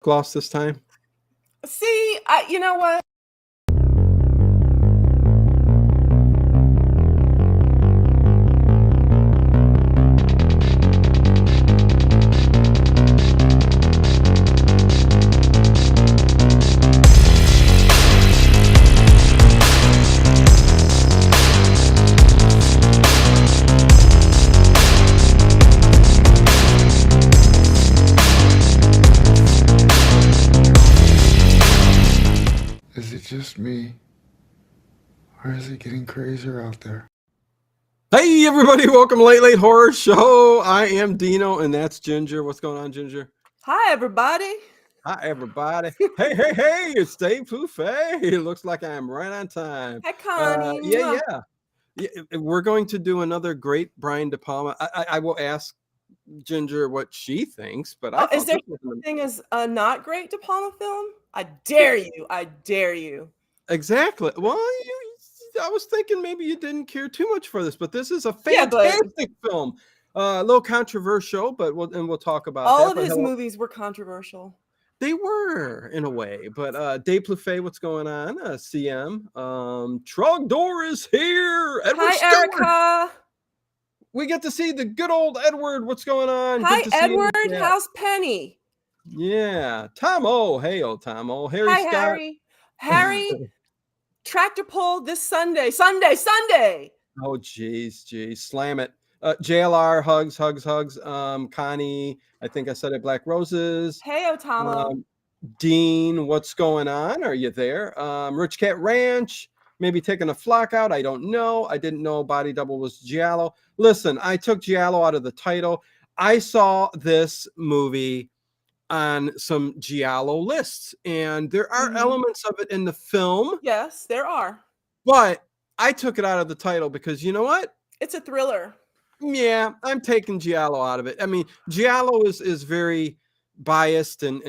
Gloss this time. See, you know what? Is it just me? Or is it getting crazier out there? Hey, everybody. Welcome to Late Late Horror Show. I am Dino, and that's Ginger. What's going on, Ginger? Hi, everybody. Hi, everybody. Hey. It's Dave Buffet. It looks like I'm right on time. Hi, Connie. Yeah. We're going to do another great Brian De Palma. I will ask Ginger what she thinks, but I Oh, is thought there this was such thing as a not great De Palma film? I dare you. I dare you. exactly. Well, I was thinking maybe you didn't care too much for this, but this is a Yeah, but fantastic film. A little controversial, but we'll talk about all that. of But his hello, movies were controversial. they were in a way. But Dave Buffet, what's going on? CM, Trogdor is here. Edward Hi, Stewart. Erica. We get to see the good old Edward. What's going on? Hi, Good to see you. Edward. How's Penny? Yeah. Tom O. Hey, old Tom O. Harry Hi, Scott. Harry, tractor pull this Sunday. Oh, geez. Slam it. JLR, hugs. Connie, I think I said it, Black Roses. Hey, Otamo. Dean, what's going on? Are you there? Rich Cat Ranch, maybe taking a flock out. I don't know. I didn't know Body Double was giallo. Listen, I took giallo out of the title. I saw this movie on some giallo lists, and there are elements of it in the film. Yes, there are. But I took it out of the title because you know what? It's a thriller. Yeah, I'm taking giallo out of it. I mean, giallo is very biased, and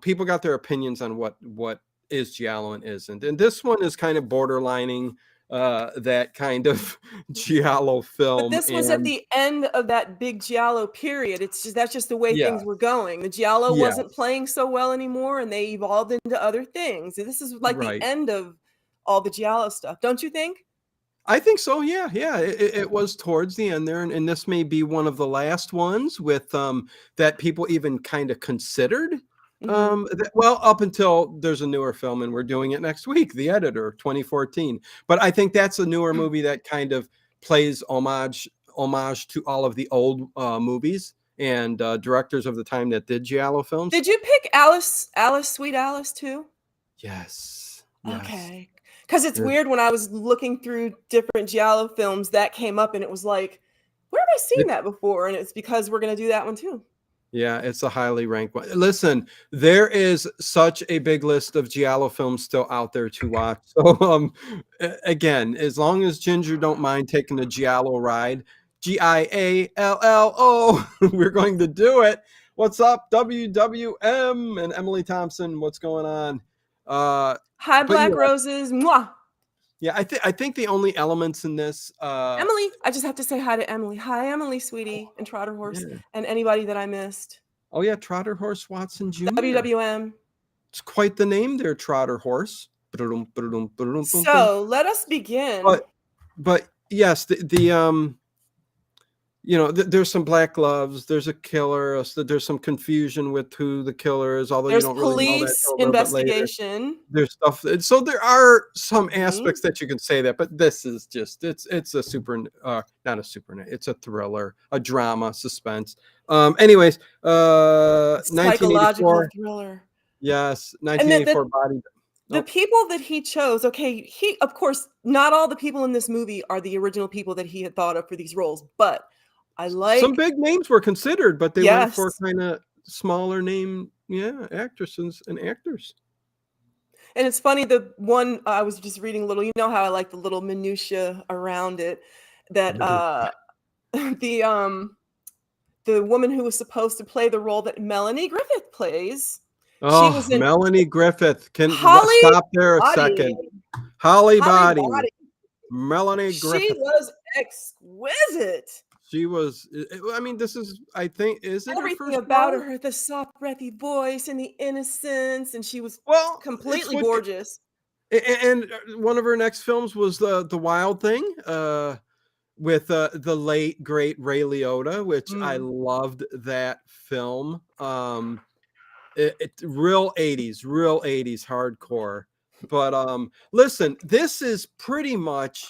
people got their opinions on what is giallo and isn't. And this one is kind of borderlining that kind of giallo film. But this was at the end of that big giallo period. That's just the way things were going. The giallo wasn't playing so well anymore, and they evolved into other things. This is like the end of all the giallo stuff, don't you think? I think so. Yeah. It was towards the end there, and this may be one of the last ones with that people even kind of considered. Well, up until there's a newer film, and we're doing it next week, The Editor, 2014. But I think that's a newer movie that kind of plays homage to all of the old movies and directors of the time that did giallo films. Did you pick Alice, Sweet Alice too? Yes. Okay. Because it's weird, when I was looking through different giallo films, that came up, and it was like, where have I seen that before? And it's because we're going to do that one too. Yeah, it's a highly ranked one. Listen, there is such a big list of giallo films still out there to watch. So again, as long as Ginger don't mind taking a giallo ride, GIALLO, we're going to do it. What's up, WWM and Emily Thompson? What's going on? Hi, Black Roses. Mwah. Yeah, I think the only elements in this Emily, I just have to say hi to Emily. Hi, Emily, sweetie, and Trotter Horse, and anybody that I missed. Oh yeah, Trotter Horse Watson Jr. WWM. It's quite the name there, Trotter Horse. So let us begin. But yes, there's some black gloves. There's a killer. There's some confusion with who the killer is, although there's you don't really know that. Police investigation. There's stuff. So there are some aspects that you can say that, but this is just it's a not a super. It's a thriller, a drama, suspense. Anyways, psychological thriller. Yes, 1984 Body. The people that he chose, he of course, not all the people in this movie are the original people that he had thought of for these roles, but I like some big names were considered, but they went for kind of smaller name, actresses and actors. And it's funny, the one I was just reading a little, how I like the little minutia around it, that the woman who was supposed to play the role that Melanie Griffith plays. Oh, she was in Melanie Griffith. Can stop there a second? Holly Body. Melanie Griffith. She was exquisite. She was. I mean, this is. I think is it her Everything first about role? her, the soft, breathy voice and the innocence, and she was Well, it's completely what. gorgeous. And one of her next films was the Wild Thing. With the late great Ray Liotta, which I Mm. loved that film. Real 80s hardcore. But listen, this is pretty much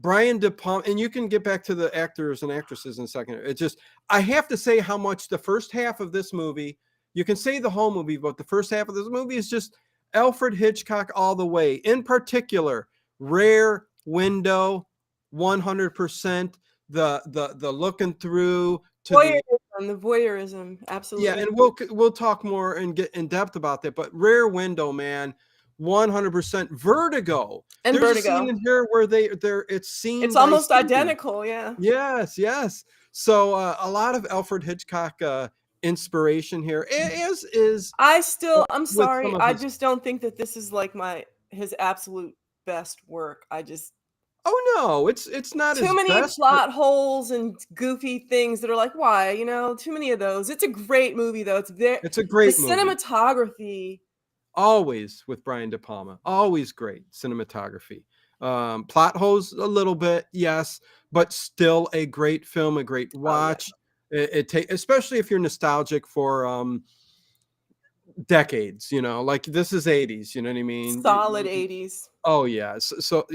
Brian De Palma, and you can get back to the actors and actresses in a second. It's just I have to say how much the first half of this movie, you can say the whole movie, but the first half of this movie is just Alfred Hitchcock all the way. In particular, Rare Window, 100%. The looking through to the The voyeurism, yeah, absolutely. and we'll talk more and get in depth about that. But Rare Window, man, 100% Vertigo. And There's a scene Vertigo. in here where they're it's scene It's by almost scene. identical, yeah. Yes, yes. So a lot of Alfred Hitchcock inspiration here, as is I'm with some sorry, of I his. just don't think that this is like his absolute best work. I just Oh no, it's not too his many best, but plot holes and goofy things that are like, why? Too many of those. It's a great movie though. it's a The great movie. cinematography. Always with Brian De Palma. Always great cinematography. Plot holes a little bit, yes, but still a great film, a great Oh yeah. watch. Especially if you're nostalgic for decades, like this is 80s, you know what I mean? Solid 80s. Oh yeah. So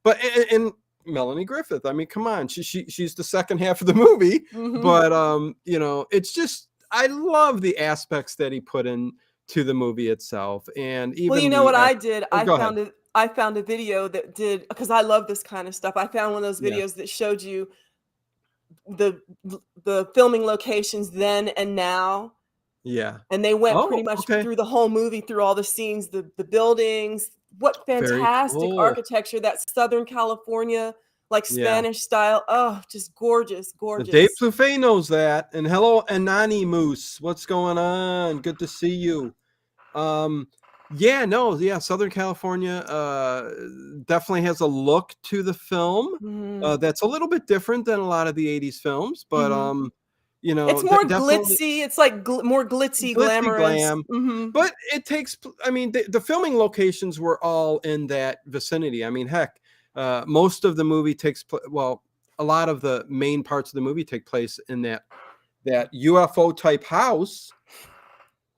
but and Melanie Griffith, I mean, come on, she's the second half of the movie, Mhm. but it's just I love the aspects that he put in to the movie itself, and Well, you even know the what I did? oh, go ahead. I found a video that did, because I love this kind of stuff. I found one of those Yeah, videos that showed you the the filming locations then and now, yeah. and they went Oh, pretty much okay. through the whole movie, through all the scenes, the buildings. What Very fantastic cool. architecture, that Southern California, like Yeah. Spanish style. Oh, just gorgeous, Dave gorgeous. Plouffe knows that. And hello, Anani Moose. What's going on? Good to see you. Um, yeah, no, yeah, Southern California definitely has a look to the film Mhm. that's a little bit different than a lot of the 80s films, but Mhm. It's de more definitely glitzy. It's like more glitzy, glitzy glamorous. glam. Mhm. But it takes I mean, the filming locations were all in that vicinity. I mean, heck, most of the movie well, a lot of the main parts of the movie take place in that UFO type house.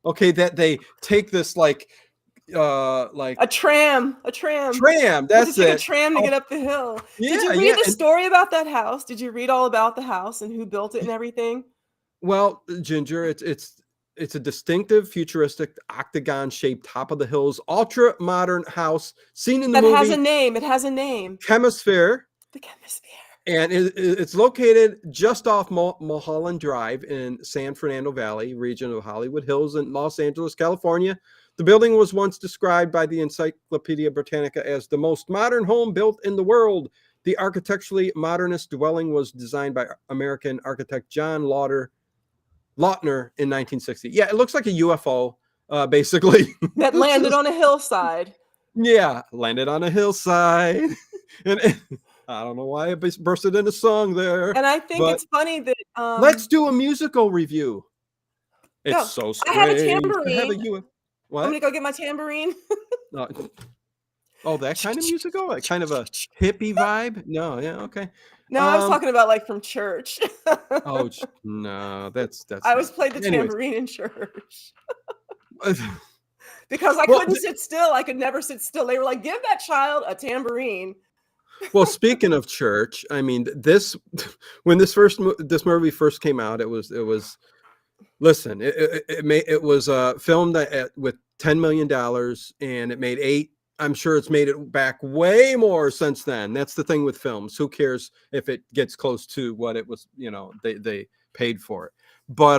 Okay, that they take this like A tram. tram, You have to that's take a it. tram to Oh, get up the hill. Did yeah, you read yeah, the and story about that house? Did you read all about the house and who built it and everything? well, Ginger, it's a distinctive, futuristic, octagon-shaped, top of the hills, ultra-modern house seen in the That has a movie name. It has a name. Chemisphere, The Chemisphere. and it's located just off Mulholland Drive in San Fernando Valley, region of Hollywood Hills in Los Angeles, California. The building was once described by the Encyclopedia Britannica as the most modern home built in the world. The architecturally modernist dwelling was designed by American architect John Lautner in 1960. Yeah, it looks like a UFO, basically. That It's landed just, on a hillside. yeah, landed on a hillside. and I don't know why it bursted into song there, And I think but it's funny that let's do a musical review. It's go. so I have a strange to have a tambourine. UFO. I'm What? gonna go get my tambourine. Uh, oh, that kind of musical? Like kind of a hippie vibe? No, yeah, okay. No, I was Um, talking about like from church. oh no, that's I not always played the funny. Anyways, tambourine in church because I well, couldn't sit still. I could never sit still. They were like, "Give that child a tambourine." well, speaking of church, I mean, this when this movie first came out, it was listen, it was filmed with $10 million, and it made eight. I'm sure it's made it back way more since then. That's the thing with films. Who cares if it gets close to what it was? They paid for it. But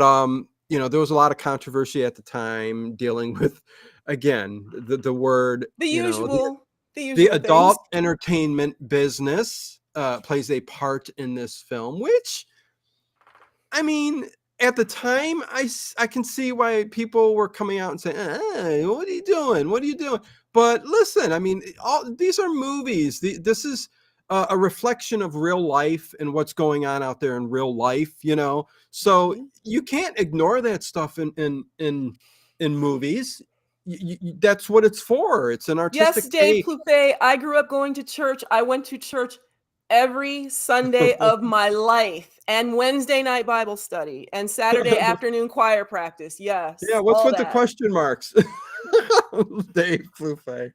there was a lot of controversy at the time dealing with, again, the word, The usual, the the usual things. adult entertainment business plays a part in this film, which, I mean, at the time, I can see why people were coming out and saying, what are you doing? What are you doing? But listen, I mean, all these are movies. This is a reflection of real life and what's going on out there in real life, so you can't ignore that stuff in movies. That's what it's for. It's an artistic Yes, Dave take. Plouffe, I grew up going to church. I went to church every Sunday of my life, and Wednesday night Bible study, and Saturday afternoon choir practice. Yeah, Yes, what's all with the that. question marks? Dave Plouffe.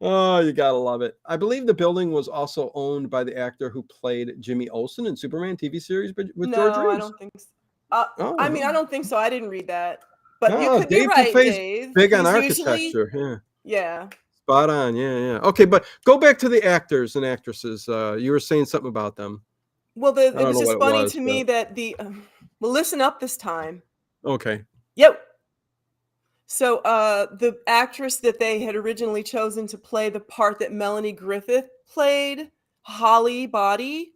Oh, you gotta love it. I believe the building was also owned by the actor who played Jimmy Olsen in Superman TV series with George No, I Reeves. don't think so. I mean, I Oh, don't think so. I didn't read that. But you oh, could be Dave right, Plouffe's Dave. big on He's usually, architecture. Yeah, yeah. spot on. Yeah. Okay, but go back to the actors and actresses. You were saying something about them. Well, I it don't was know what just it funny was, to but me that well, listen up this time. okay. Yep. So the actress that they had originally chosen to play the part that Melanie Griffith played, Holly Body,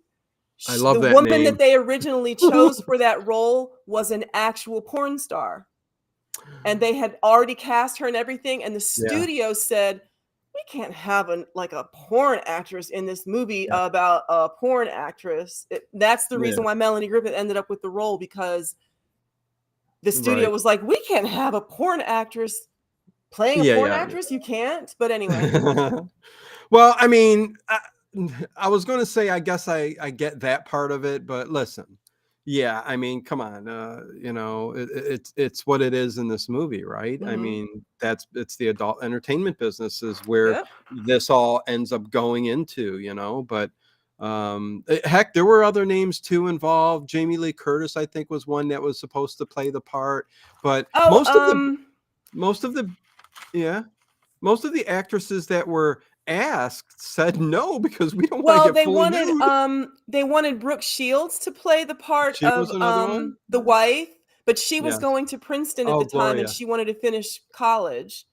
I love the that woman name. that they originally chose for that role was an actual porn star. And they had already cast her and everything. And the Yeah. studio said, we can't have a porn actress in this movie Yeah. about a porn actress. That's the reason Yeah. why Melanie Griffith ended up with the role, because the studio Right. was like, we can't have a porn actress playing a Yeah. porn Yeah. actress. You can't. But anyway. Well, I mean, I was going to say, I guess I get that part of it, but listen, yeah, I mean, come on, it's what it is in this movie, right? I Mm-hmm. mean, it's the adult entertainment business is where Yep. this all ends up going into, but heck, there were other names too involved. Jamie Lee Curtis, I think, was one that was supposed to play the part, but Oh, most of the yeah. Most of the actresses that were asked said no because we don't want to well, get fully nude. they wanted Brooke Shields to play the part She of was another one. the wife, but she was Yes. going to Princeton at Oh, the time and Gloria. she wanted to finish college.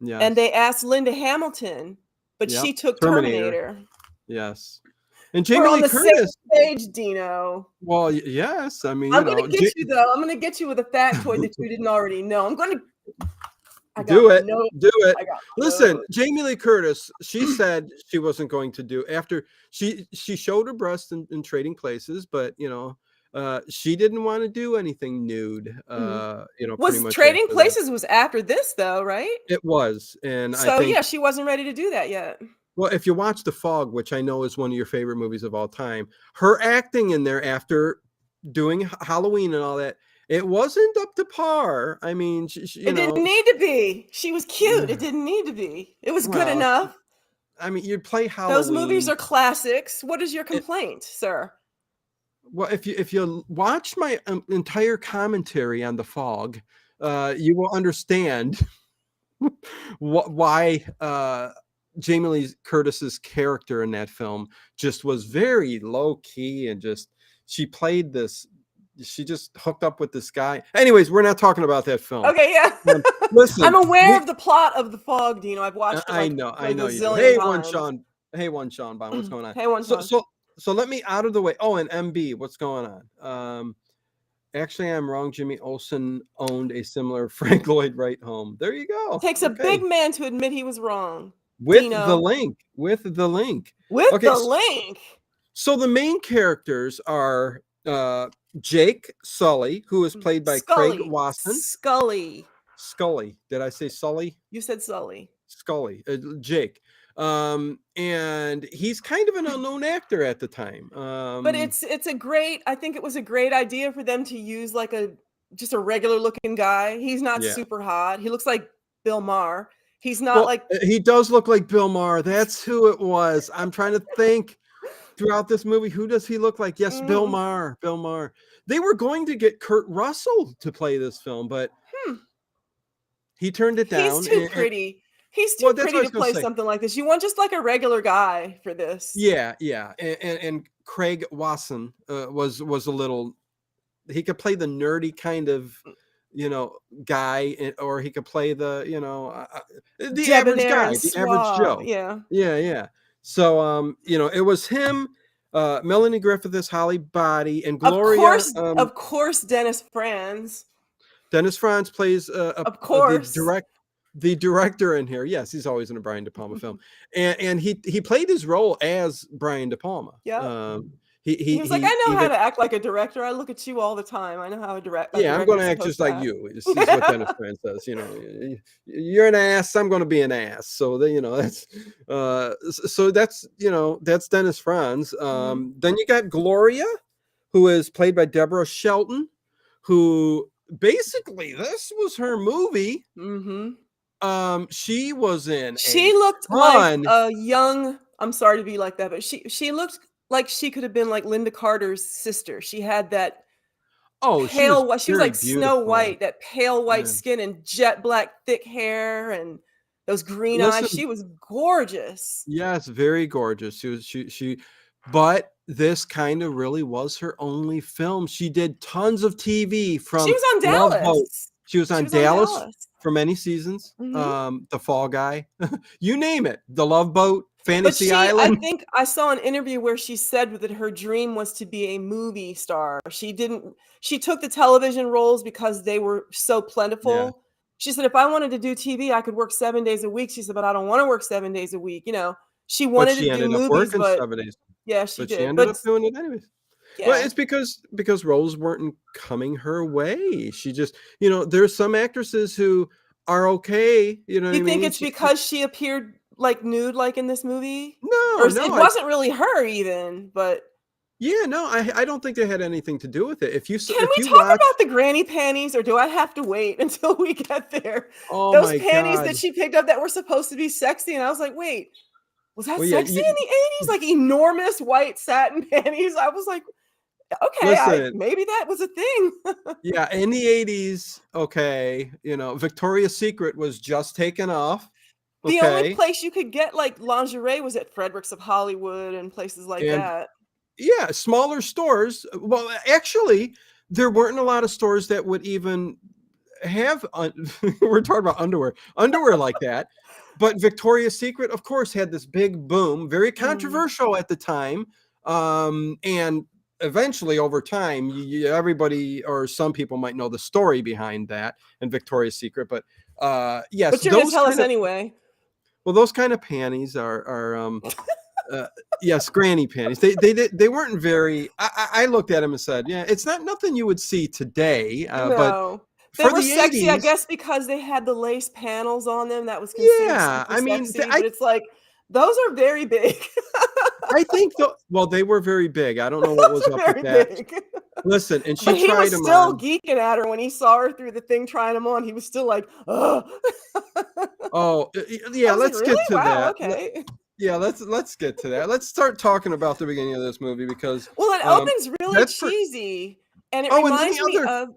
And Yes. they asked Linda Hamilton, but Yep. she took Terminator. Terminator. Yes. And We're Jamie on Lee the same Curtis. page, Dino. Well, yes. I mean, I'm gonna get you though. I'm gonna get you with a factoid that you didn't already know. I got do my it. notes. Do it. I got my Listen, notes. Jamie Lee Curtis, she said she wasn't going to do after she showed her breast in Trading Places, but she didn't want to do anything nude. Mhm. Pretty Was much Trading after that. Places was after this though, right? It was, and I So yeah, think, she wasn't ready to do that yet. well, if you watch The Fog, which I know is one of your favorite movies of all time, her acting in there after doing Halloween and all that, it wasn't up to par. I mean, It didn't need to be. She was cute. It didn't need to be. It was good well, enough. I mean, you play Those movies Halloween. are classics. What is your It, complaint, sir? well, if you watch my entire commentary on The Fog, you will understand why Jamie Lee Curtis's character in that film just was very low key and just she played this. She just hooked up with this guy. Anyways, we're not talking about that film. Okay, yeah. I'm Listen, aware of the plot of The Fog, Dino. I've watched it I like know, a you do. gazillion times. Hey, one Sean Bond, what's going on? Hey, one So, time. so, so let me out of the way. Oh, and MB, what's going on? Actually, I'm wrong. Jimmy Olsen owned a similar Frank Lloyd Wright home. There you go. Takes a Okay. big man to admit he was wrong. With the Dino. link. With the link. With Okay. the link. So the main characters are Jake Sully, who is played by Craig Scully. Wasson. Scully. Did I say Sully? You said Sully. Scully. Jake. And he's kind of an unknown actor at the time. But it's a great, I think it was a great idea for them to use like just a regular looking guy. He's not super hot. He looks like Bill Maher. He's not like he does look like Bill Maher. That's who it was. I'm trying to think throughout this movie, who does he look like? Yes, Bill Maher. Bill Maher. They were going to get Kurt Russell to play this film, but he turned it down. He's too pretty. He's too pretty to play something like this. You want just like a regular guy for this. Yeah. And Craig Wasson was a little. He could play the nerdy kind of, guy, or he could play the, the average guy, the average Joe. Yeah. So, it was him, Melanie Griffith as Holly Body, and Gloria. Of course, Dennis Franz. Dennis Franz plays of course. the the director in here, yes, he's always in a Brian De Palma film, and he played his role as Brian De Palma. Yep. He was like, I know how even to act like a director. I look at you all the time. I know how a yeah, I'm going director's to act supposed just to like act. you. Is what Dennis Franz says. You know, you're an ass. I'm going to be an ass. So that's so that's that's Dennis Franz. Then you got Gloria, who is played by Deborah Shelton, who basically this was her movie. She was in She looked like a young. I'm sorry to be like that, but she looked like she could have been like Linda Carter's sister. She had that she was pale white. She was very like Snow beautiful. White, that pale white skin and jet black thick hair and those green eyes. Listen, She was gorgeous. yes, very gorgeous. She but this kind of really was her only film. She did tons of TV She from was on Love Boat. Dallas. She was on She was on Dallas Dallas. for many seasons. Mhm. The Fall Guy, you name it. The Love Boat, But Fantasy I Island. think I saw an interview where she said that her dream was to be a movie star. She took the television roles because they were so Yeah, plentiful. She said, if I wanted to do TV, I could work 7 days a week. She said, but I don't want to work 7 days a week. She but wanted to she do ended up movies, working but 7 days. yeah, she But she did. ended But up doing it anyways. Well, yeah. it's because roles weren't coming her way. She just, there's some actresses who are okay. You know what You I think mean? it's because she appeared like nude like in this movie? Or it No, wasn't really her even, but yeah, no, I don't think they had anything to do with it. If can if we you talk watch, about the granny panties, or do I have to wait until we get there? oh Those my panties God. that she picked up that were supposed to be sexy, and I was like, wait, was that Well, yeah, sexy in the 80s? Like enormous white satin panties. I was like, okay, listen, maybe that was a thing. yeah, in the 80s, okay, Victoria's Secret was just taken off, The only okay, place you could get like lingerie was at Fredericks of Hollywood and places like and that. yeah, smaller stores. Well, actually, there weren't a lot of stores that would even have we're talking about underwear like that. But Victoria's Secret, of course, had this big boom, very controversial at the time. And eventually over time, everybody or some people might know the story behind that and Victoria's Secret. But yes, But you're going to tell us anyway. those kind of panties are yes, granny panties. They weren't very. I looked at them and said, yeah, it's nothing you would see today. But No. They for were the sexy, I 80s, guess, because they had the lace panels on them. That was considered yeah, super I mean, sexy. But it's like, those are very big. I think well, they were very big. I don't know what Those was are up with very that. big. Listen, and she But he tried was them still on. geeking at her when he saw her through the thing trying them on. He was still like, oh. Oh, I yeah, was like, let's get really? to Wow, that. okay. Yeah, let's get to that. Let's start talking about the beginning of this movie because Well, it opens really that's for. cheesy. And it Oh, and then reminds the me other. of.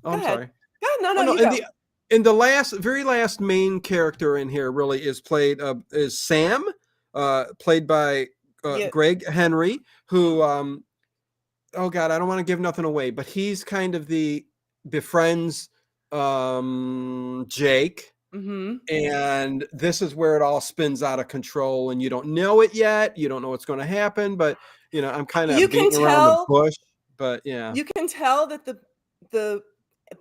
Oh, Go I'm ahead. sorry. Go ahead. No, Oh no, you go. in the very last main character in here really is played is Sam, played by Yeah. Greg Henry, who oh God, I don't want to give nothing away, but he's kind of befriends Jake. And this is where it all spins out of control, and you don't know it yet. You don't know what's going to happen, but I'm kind You of can beating around the tell. bush. But yeah, You can tell that the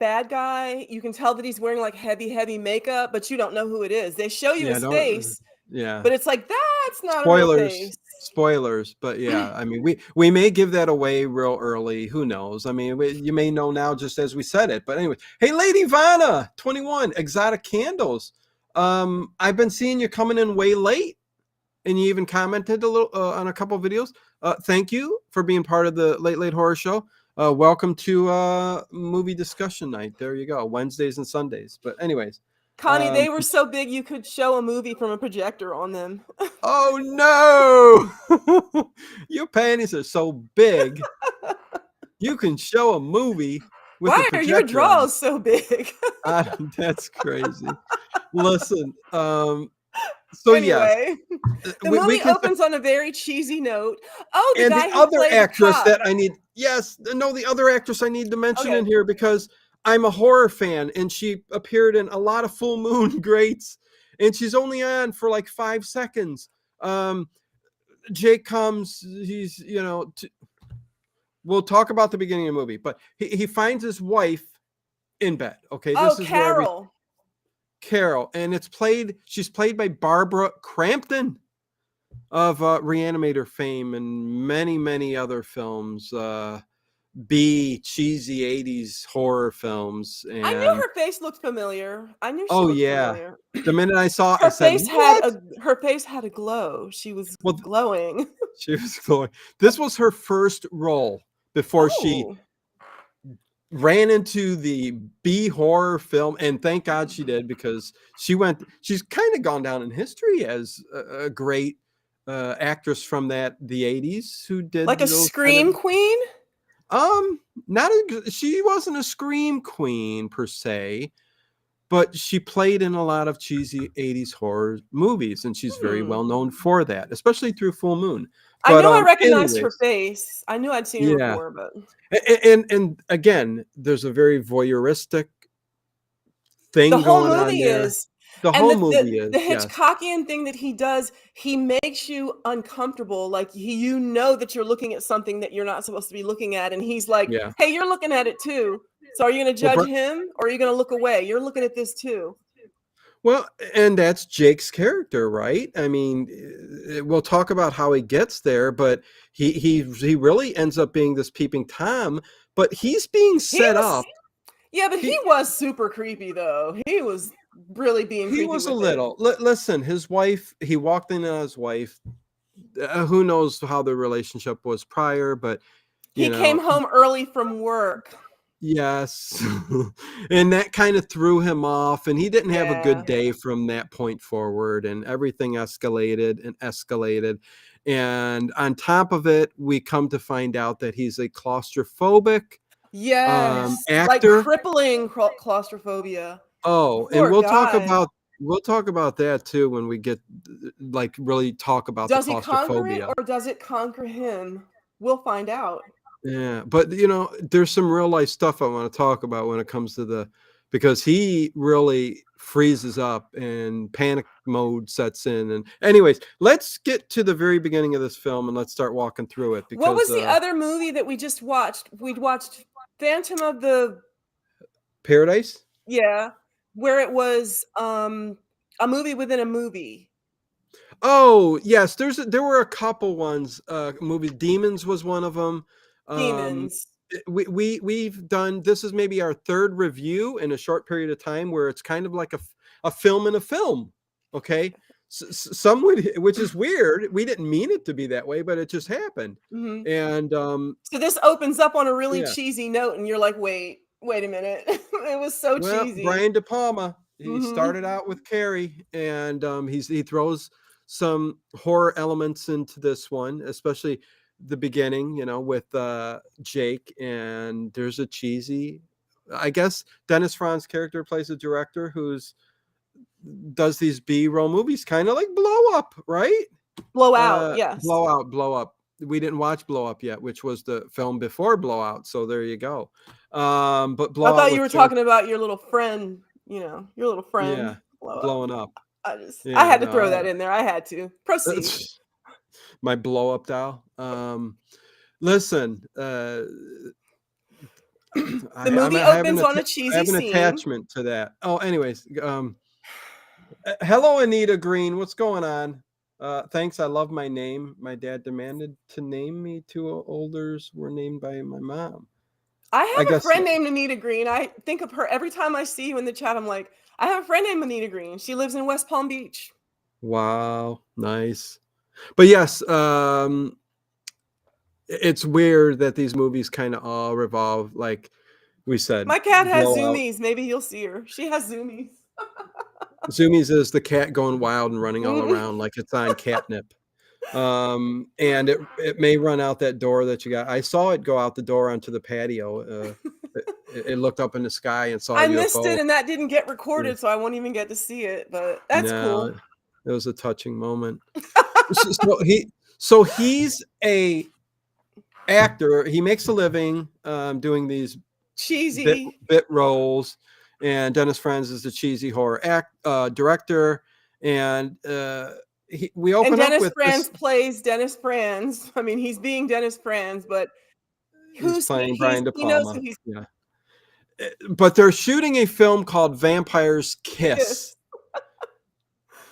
bad guy, you can tell that he's wearing like heavy makeup, but you don't know who it is. They show you yeah, his don't, face, yeah. but it's like that's not a real Spoilers, face. spoilers. But yeah, I mean, we may give that away real early. Who knows? I mean, you may know now just as we said it. But anyway, hey, Lady Vanna, 21, Exotic Candles. I've been seeing you coming in way late, and you even commented a little on a couple of videos. Thank you for being part of the Late Horror Show. Welcome to movie discussion night. There you go, Wednesdays and Sundays. But anyways, Connie, they were so big you could show a movie from a projector on them. oh no, your panties are so big you can show a movie with a Why are your projector on. draws so big? That's crazy. Listen, so anyway, yes, the movie opens on a very cheesy note. Oh, the and guy the who other played actress cop. that I need, the other actress I need to mention Okay. in here because I'm a horror fan, and she appeared in a lot of Full Moon greats, and she's only on for like 5 seconds. Jake comes, he's we'll talk about the beginning of the movie, but he finds his wife in bed. Okay, Oh, this is where Carol. Carol, and she's played by Barbara Crampton of Reanimator fame and many, many other films, cheesy 80s horror films. I knew And her face looked familiar. I knew she oh looked yeah, familiar. the minute I saw it, I Her said, face had "What?" a glow. She was Well, glowing. she was going. This was her first role before she Oh, ran into the B horror film, and thank God she did, because she's kind of gone down in history as a great actress from the 80s who did like a those kind of scream queen? not she wasn't a scream queen per se, but she played in a lot of cheesy 80s horror movies, and she's very Hmm. well known for that, especially through Full Moon. I But knew I recognized her anyways, face. I knew I'd seen her yeah. before, but And again, there's a very voyeuristic the thing whole going on movie there. is, The and whole movie the is, yes. Hitchcockian thing that he does, he makes you uncomfortable. Like you know that you're looking at something that you're not supposed to be looking at, and he's like, Yeah. "Hey, you're looking at it too. So are you going to Well, judge him, or are you going to look away? You're looking at this too." well, and that's Jake's character, right? I mean, we'll talk about how he gets there, but he really ends up being this peeping Tom, but he's being He set was, up. yeah, but he He was super creepy though. He was really being he creepy was a with it. little. Listen, his wife. He walked in on his wife. Who knows how the relationship was prior, but you He came know, home early from work. yes. And that kind of threw him off, and he didn't have a good Yeah. day from that point forward, and everything escalated and escalated. And on top of it, we come to find out that he's a claustrophobic Yes, like actor. crippling claustrophobia. Oh, and Poor guy. we'll talk about that too when we get like really talk about the Does he conquer it, claustrophobia. or does it conquer him? We'll find out. Yeah, but there's some real life stuff I want to talk about when it comes to because he really freezes up and panic mode sets in. And anyways, let's get to the very beginning of this film and let's start walking through it What because was the other movie that we just watched? We'd watched Phantom of the, Paradise. yeah, where it was a movie within a movie. Oh yes, there were a couple ones. Movies. Demons was one of them. Um, Demons. we've done, this is maybe our third review in a short period of time where it's kind of like a film in a film. Okay, some would, which is weird. We didn't mean it to be that way, but it just happened. Mhm. And So this opens up on a really yeah, cheesy note, and you're like, wait a minute. It was so well, cheesy. Brian De Palma, he Mhm. started out with Carrie, and he throws some horror elements into this one, especially the beginning, with Jake, and there's a cheesy. I guess Dennis Franz's character plays a director who's does these B-roll movies, kind of like Blow Up, right? Blowout, yes. Blow Up. We didn't watch Blow Up yet, which was the film before Blowout. So there you go. But I Blowout thought you with were Jennifer, talking about your little friend, your little friend. yeah, Blow up. blowing up. I Yeah, had to throw no, that in there. I had to. Proceed. my blow up doll. Listen, The movie I have opens on a I cheesy have an scene. attachment to that. Oh, anyways, hello, Anita Green. What's going on? Thanks. I love my name. My dad demanded to name me. Two olders were named by my mom. I I have a guess. friend named Anita Green. I think of her every time I see you in the chat. I'm like, I have a friend named Anita Green. She lives in West Palm Beach. Wow, nice. But yes, it's weird that these movies kind of all revolve, like we said, My cat has Blowout. zoomies. Maybe you'll see her. She has zoomies. Zoomies is the cat going wild and running all Mm. around like it's on catnip. And it may run out that door that you got. I saw it go out the door onto the patio. It looked up in the sky and saw a I missed UFO. it, and that didn't get Yeah. recorded, so I won't even get to see it. But that's No, cool. it was a touching moment. So he's a actor. He makes a living doing these Cheesy. bit roles, and Dennis Franz is the cheesy horror director, and we And open up Dennis with Franz this. plays Dennis Franz. I mean, he's being Dennis Franz, but He's who's he? playing Brian De He knows who Palma. he's. Yeah. but they're shooting a film called Vampire's Kiss. Yes.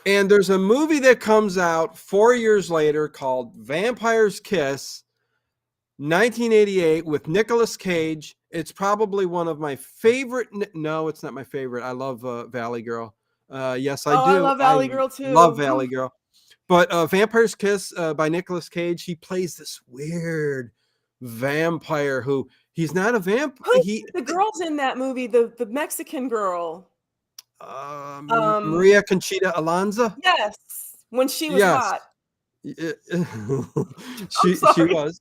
And there's a movie that comes out 4 years later called Vampire's Kiss, 1988, with Nicolas Cage. It's probably one of my favorite. No, it's not my favorite. I love Valley Girl. Yes, I Oh, I do. love I Valley Girl love too. Valley Girl. But Vampire's Kiss by Nicolas Cage, he plays this weird vampire who he's not a vampire. Who the girls in that movie? The Mexican girl. Maria Conchita Alonso. Yes, when she was Yes. hot. She was.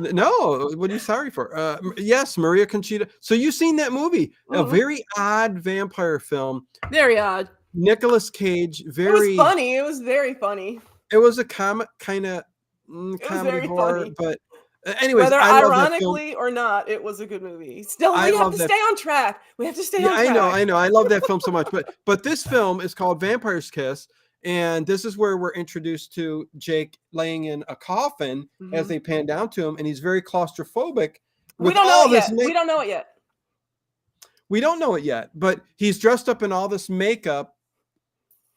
No, what are you sorry for? Yes, Maria Conchita. So you've seen that movie, a very odd vampire film. Very odd. Nicolas Cage, It was funny. It was very funny. It was a comic kind of comedy horror, funny. but anyways, whether I love ironically that film. or not, it was a good movie. Still, we I have love to that. stay on track. We have to stay on track. I know. I love that film so much. But this film is called Vampire's Kiss, and this is where we're introduced to Jake laying in a coffin as they pan down to him, and he's very claustrophobic. We don't know it yet. We don't know it yet. We don't know it yet, but he's dressed up in all this makeup.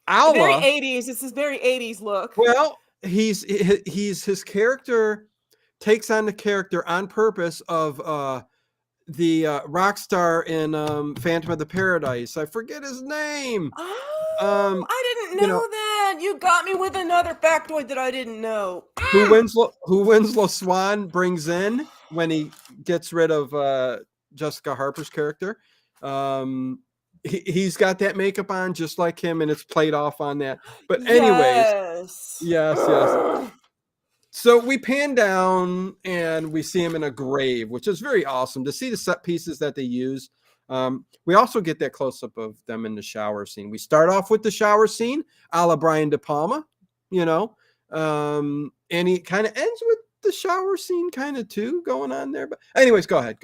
Very 80s. This is very 80s look. Well, he's his character takes on the character on purpose of the rock star in Phantom of the Paradise. I forget his name. Oh, I didn't know that. You got me with another factoid that I didn't know. Who Winslow Swan brings in when he gets rid of Jessica Harper's character. He's got that makeup on just like him, and it's played off on that. But anyways, yes. So we pan down and we see him in a grave, which is very awesome to see the set pieces that they use. We also get that close up of them in the shower scene. We start off with the shower scene, a la Brian De Palma, and he kind of ends with the shower scene kind of too going on there. But anyways, go ahead.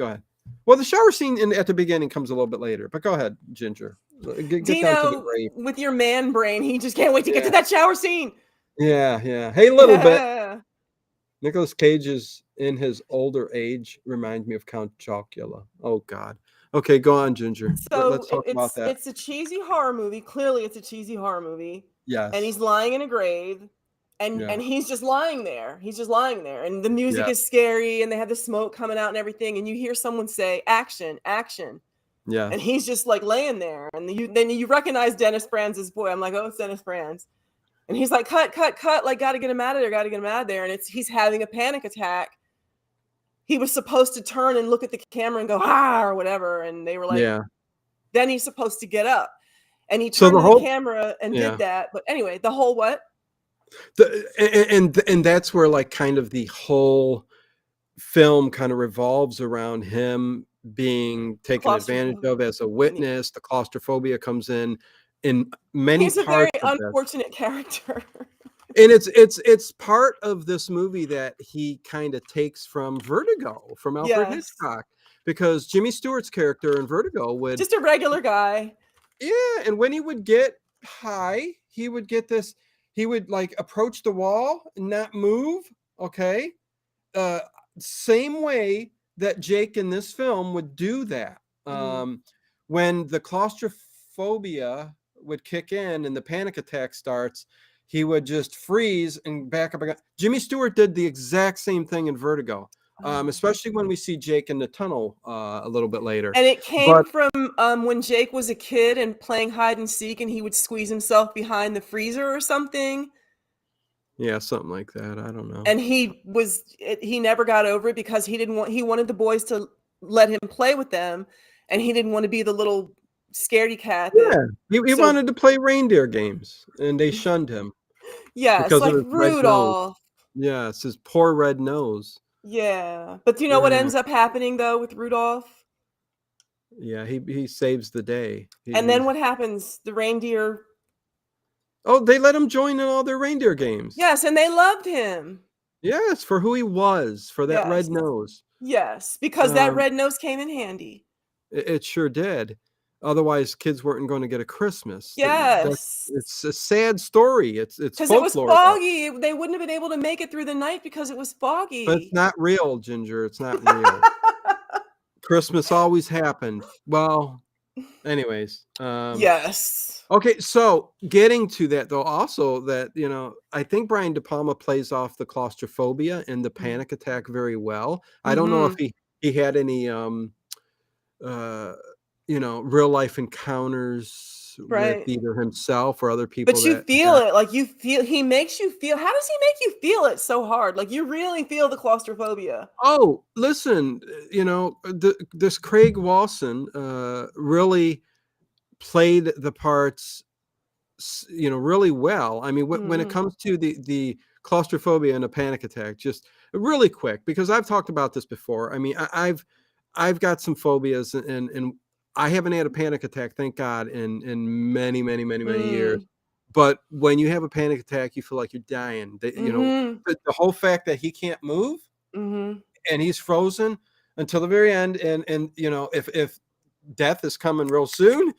Well, the shower scene at the beginning comes a little bit later, but go ahead, Ginger. Get Dino, down to the grave. With your man brain, he just can't wait to get to that shower scene. Yeah. Hey, little bit. Nicolas Cage is in his older age. Reminds me of Count Chocula. Oh God. Okay, go on, Ginger. So let's talk about that. It's a cheesy horror movie. Clearly, it's a cheesy horror movie. Yes. And he's lying in a grave. And he's just lying there. And the music is scary, and they have the smoke coming out and everything. And you hear someone say, "Action, action." Yeah. And he's just like laying there. And then you recognize Dennis Franz's boy. I'm like, oh, it's Dennis Franz. And he's like, cut. Like, gotta get him out of there. And he's having a panic attack. He was supposed to turn and look at the camera and go, or whatever. And they were like, then he's supposed to get up. And he turned to the camera and did that. But anyway, the whole what? And that's where like kind of the whole film kind of revolves around him being taken advantage of as a witness. The claustrophobia comes in many parts. He's a very unfortunate character. And it's part of this movie that he kind of takes from Vertigo, from Alfred Hitchcock, because Jimmy Stewart's character in Vertigo would just a regular guy. Yeah, and when he would get high, he would get this. He would like approach the wall and not move. Okay. Same way that Jake in this film would do that. When the claustrophobia would kick in and the panic attack starts, he would just freeze and back up again. Jimmy Stewart did the exact same thing in Vertigo. Especially when we see Jake in the tunnel a little bit later. And it came from when Jake was a kid and playing hide and seek, and he would squeeze himself behind the freezer or something. Yeah, something like that. I don't know. And he never got over it because he wanted the boys to let him play with them, and he didn't want to be the little scaredy cat. He wanted to play reindeer games, and they shunned him. Yes, like Rudolph. Yes, his poor red nose. Yeah, but do you know what ends up happening though with Rudolph? Yeah, he saves the day. And then what happens? The reindeer. Oh, they let him join in all their reindeer games. Yes, and they loved him. Yes, for who he was, for that red nose. Yes, because that red nose came in handy. It sure did. Otherwise, kids weren't going to get a Christmas. Yes. It's a sad story. It's because it was foggy. They wouldn't have been able to make it through the night because it was foggy. But it's not real, Ginger. It's not real. Christmas always happened. Well, anyways, Yes. okay, so getting to that though, also that I think Brian De Palma plays off the claustrophobia and the panic attack very well. I don't know if he had any uh real life encounters with Right. either himself or other people But you that feel it, like, he makes you feel. How does he make you feel it so hard? Like, you really feel the claustrophobia. Oh, listen, this Craig Walson really played the parts really well. I mean, when it Mhm. comes to the claustrophobia and a panic attack, just really quick, because I've talked about this before. I mean, I've got some phobias, and I haven't had a panic attack, thank God, in many, many, many, many years. Mm. But when you have a panic attack, you feel like you're dying. Mhm. The whole fact that he can't move Mhm. and he's frozen until the very end, and if death is coming real soon,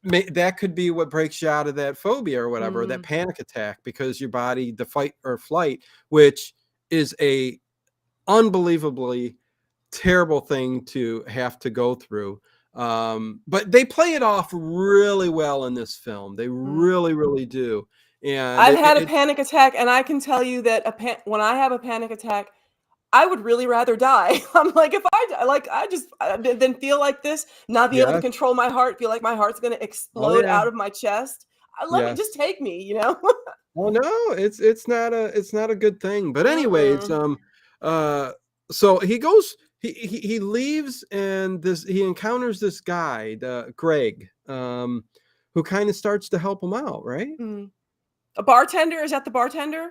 that could be what breaks you out of that phobia or whatever, that Mhm. panic attack, because your body, the fight or flight, which is a unbelievably terrible thing to have to go through. But they play it off really well in this film. They Mhm. really, really do. And I've had a panic attack, and I can tell you that when I have a panic attack, I would really rather die. I'm like, if I die, like, then feel like this, not be able to yes. control my heart, feel like my heart's gonna Oh explode yeah. out of my chest. Let me just Yes. take me, you know? Oh no, it's not a good thing. But anyways, Mm-mm. uh so he leaves, and he encounters this guy, the Greg, who kind of starts to help him out, right? Mm. A bartender? Is that the bartender?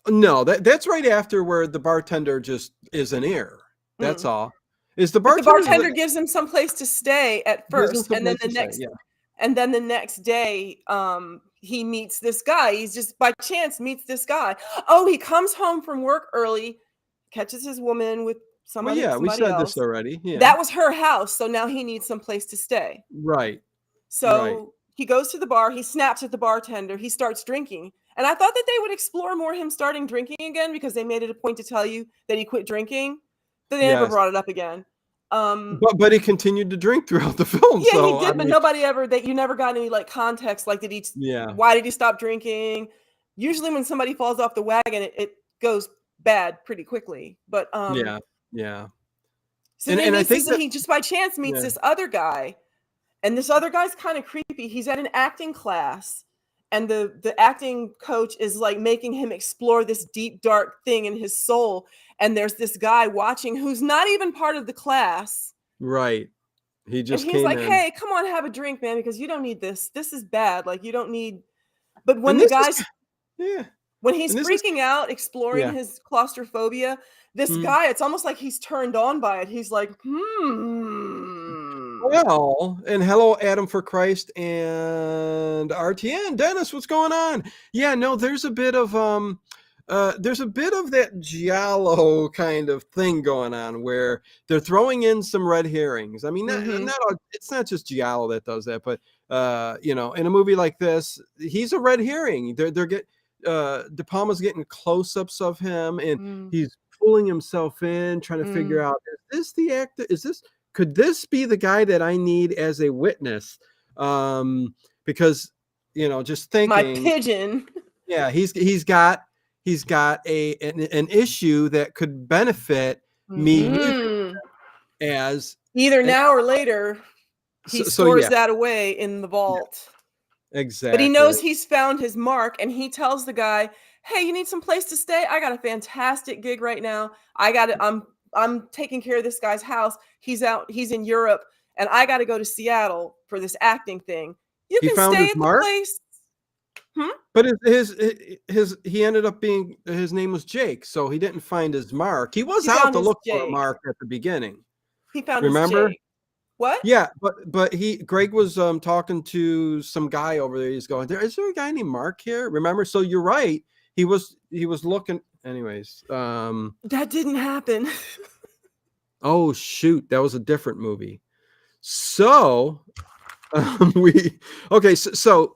No, that's right after, where the bartender just is an ear. That's Mm. all. Is the But the bartender bartender gives him some place to stay at gives him first, some place to say, yeah. and then the next day, he meets this guy. He's just by chance meets this guy. Oh, he comes home from work early, catches his woman with Well, yeah, we somebody said this else. already. Yeah. That was her house, so now he needs some place to stay. Right. Right. So he goes to the bar, he snaps at the bartender, he starts drinking. And I thought that they would explore more him starting drinking again, because they made it a point to tell you that he quit drinking. But they never Yes. brought it up again. But he continued to drink throughout the film. Yeah, he So I did, but mean, nobody ever that you never got any, like, context, like, yeah. why did he stop drinking? Usually when somebody falls off the wagon, it goes bad pretty quickly. But Yeah, yeah, so then and I think that he just by chance meets yeah, this other guy. And this other guy's kind of creepy. He's at an acting class, and the acting coach is like making him explore this deep dark thing in his soul. And there's this guy watching who's not even part of the class. right. He And just he's came like, in, "Hey, come on, have a drink, man, because you don't need this. This is bad. Like, you don't need." But and this is yeah, when he's and this is freaking out, exploring yeah, his claustrophobia, this mhm. guy, it's almost like he's turned on by it. He's like, "Hmm." Well, and hello, Adam for Christ and RTN. Dennis, what's going on? Yeah, no, there's a bit of that giallo kind of thing going on, where they're throwing in some red herrings. I mean, Mhm. it's not just giallo that does that, but in a movie like this, he's a red herring. De Palma's getting close-ups of him, and Mm, he's pulling himself in, trying to figure mm. out, is this the actor? Could this be the guy that I need as a witness? Because just My thinking, pigeon. yeah, he's got an issue that could benefit me using Mhm. as Either an now or later, he so stores yeah, that away in the yeah, vault. But he exactly. knows he's found his mark, and he tells the guy, "Hey, you need some place to stay? I got a fantastic gig right now. I got it. I'm taking care of this guy's house. He's in Europe, and I got to go to Seattle for this acting thing. You He can found stay his at the mark, place." Hmm? but he ended up being, his name was Jake, so he didn't find his mark. He was He out found to his look for a Jake. mark at the beginning. He found his Remember? Jake. What? Yeah, but Greg was talking to some guy over there. He's going, is there a guy named Mark here? Remember? So you're right. He was looking. Anyways, That didn't happen. oh shoot, that was a different movie. So we okay. So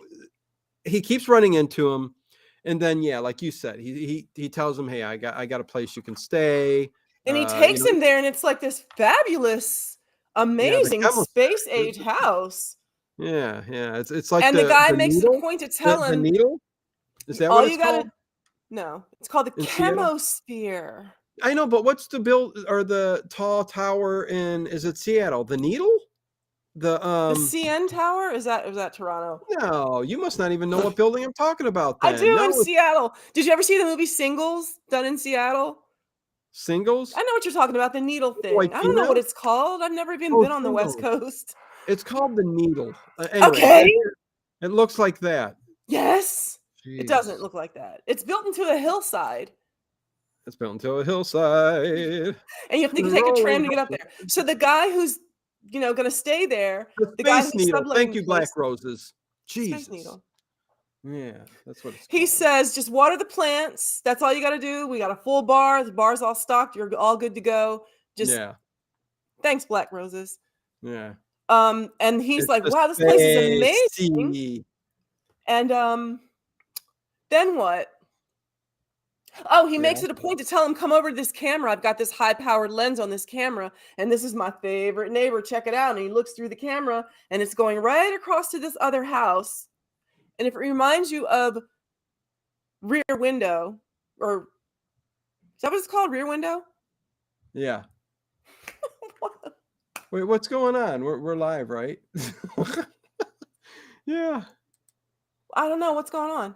he keeps running into him, and then yeah, like you said, he tells him, hey, I got a place you can stay. And he You takes know, him there, and it's like this fabulous, yeah, the amazing space chemosphere. age house. Yeah, yeah. It's like And the guy the makes it a needle. point to tell The him, needle? Is that what all it's you gotta called no, it's called the in Seattle? chemosphere. I know, but what's the build or the tall tower in is it Seattle? The needle? The The CN Tower? Is that Toronto? no, you must not even know what building I'm talking about I then. do in No, it's Seattle. Did you ever see the movie Singles done in Seattle? I Singles? know what you're talking about, the needle White thing. I don't know what female? it's called. I've never even Oh, been on the West singles. Coast. It's called the needle. Anyways, Okay. it looks like that. Yes. It doesn't Jeez. look like that. It's built into a hillside, It's built into a hillside. and you have to take a Rolling tram to get up there. So the guy who's, gonna stay there, the the guy Space who's Needle. Thank subletting the you, Black place, Roses. Space Jesus. Needle. Yeah, that's what it's He called. says, "Just water the plants. That's all you got to do. We got a full bar. The bar's all stocked. You're all good to go. Just Yeah, thanks, Black Roses." yeah. And he's It's like, the "Wow, this place is Space amazing." Sea. And then what? Oh, he Yeah. makes it a point to tell him, "Come over to this camera. I've got this high-powered lens on this camera, and this is my favorite neighbor. Check it out." And he looks through the camera, and it's going right across to this other house. And if it reminds you of Rear Window, or is that what it's called? Rear Window? Yeah. Wait, what's going on? We're live, right? Yeah. I don't know what's going on.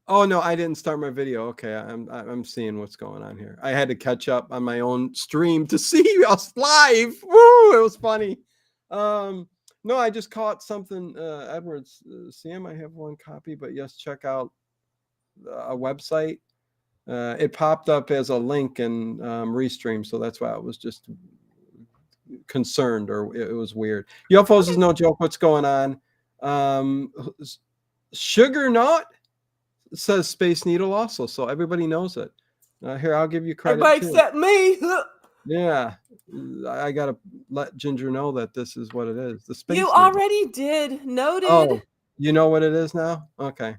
Oh no, I didn't start my video. Okay, I'm seeing what's going on here. I had to catch up on my own stream to see us live. Woo! It was funny. No, I just caught something. Edwards, Sam, I have one copy, but yes, check out a website. It popped up as a link and restream, so that's why I was just concerned, or it was weird. UFOs is no joke. What's going on? Sugar not says Space Needle also, so everybody knows it. Here, I'll give you credit Everybody too. except me. Yeah, I gotta let Ginger know that this is what it is. The Space You Needle. already did. Noted. Oh, you know what it is now? Okay.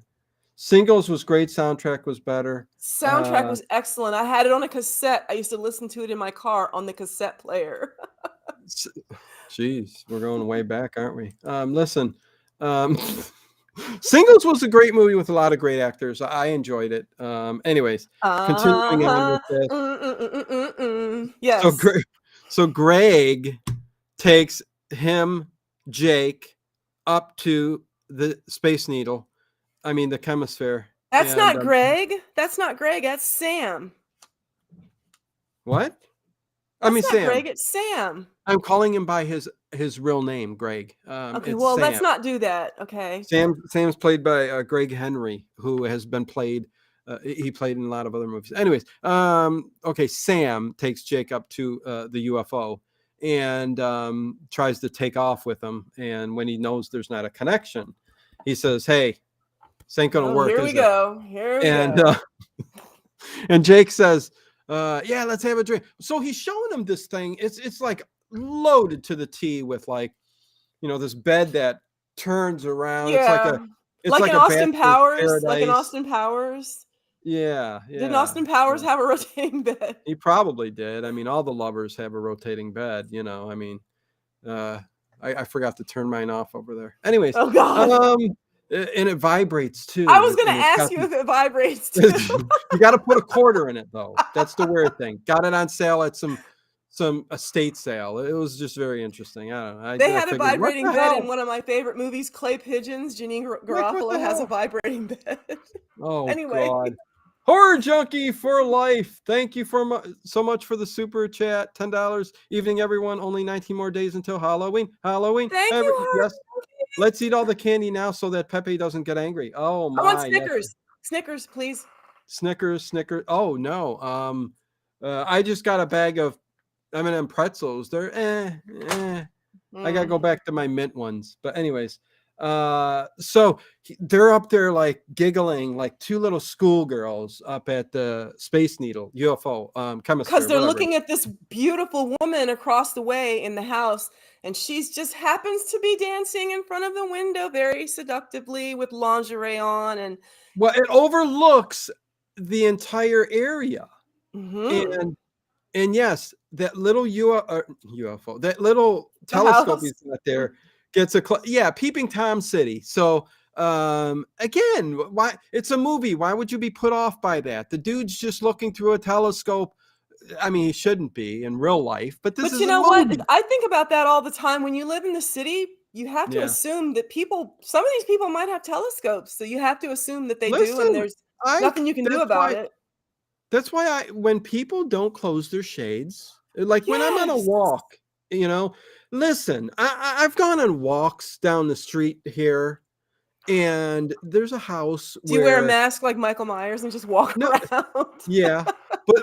Singles was great. Soundtrack was better. Soundtrack was excellent. I had it on a cassette. I used to listen to it in my car on the cassette player. Jeez, we're going way back, aren't we? Listen, Singles was a great movie with a lot of great actors. I enjoyed it. Anyways, continuing on with this. Yes. So Greg takes him, Jake, up to the Space Needle. I mean, the Chemosphere. That's not Greg. That's not Greg. That's Sam. What? That's not Sam. Greg. It's Sam. I'm calling him by his real name, Greg. Okay, it's well, Sam. let's not do that. Okay. Sam's played by Greg Henry, who has been played. He played in a lot of other movies. Anyways, okay. Sam takes Jake up to the UFO and tries to take off with him. And when he knows there's not a connection, he says, "Hey, this ain't gonna work." Here we go. And Jake says, "Yeah, let's have a drink." So he's showing him this thing. It's like loaded to the T with like, this bed that turns around. Yeah. It's like like in a Austin bachelor's Powers. Like in paradise. Austin Powers. Yeah. Didn't Austin Powers have a rotating bed? He probably did. I mean, all the lovers have a rotating bed. I mean, I forgot to turn mine off over there. Anyways, Oh God. And it vibrates too. I was going to ask you if it vibrates too. You got to put a quarter in it though. That's the weird thing. Got it on sale at some estate sale. It was just very interesting. I don't know. They had a vibrating bed in one of my favorite movies, Clay Pigeons. Janine Garofalo has a vibrating bed. Oh, anyway. God. Horror Junkie for life. Thank you so much for the super chat. $10. Evening, everyone. Only 19 more days until Halloween. Thank you. Yes. Let's eat all the candy now so that Pepe doesn't get angry. Oh my! I want Snickers. Yes. Snickers, please. Snickers. Oh no. I just got a bag of M&M pretzels. They're I gotta go back to my mint ones. But anyways, so they're up there like giggling like two little schoolgirls up at the Space Needle UFO Chemosphere. Because they're looking at this beautiful woman across the way in the house, and she's just happens to be dancing in front of the window very seductively with lingerie on. And well, it overlooks the entire area. mm-hmm. And And yes, that little UFO, that little The telescope house. he's got there gets Peeping Tom City. So again, why it's a movie. Why would you be put off by that? The dude's just looking through a telescope. I mean, he shouldn't be in real life, but this But is you a know what? movie. I think about that all the time. When you live in the city, you have to Yeah. assume that some of these people might have telescopes. So you have to assume that they do, and Listen, there's nothing you can do about it. That's why when people don't close their shades, like when I'm on a Yes. walk, listen, I've gone on walks down the street here, and there's a house Do you wear a where mask like Michael Myers and just walk no, around? yeah,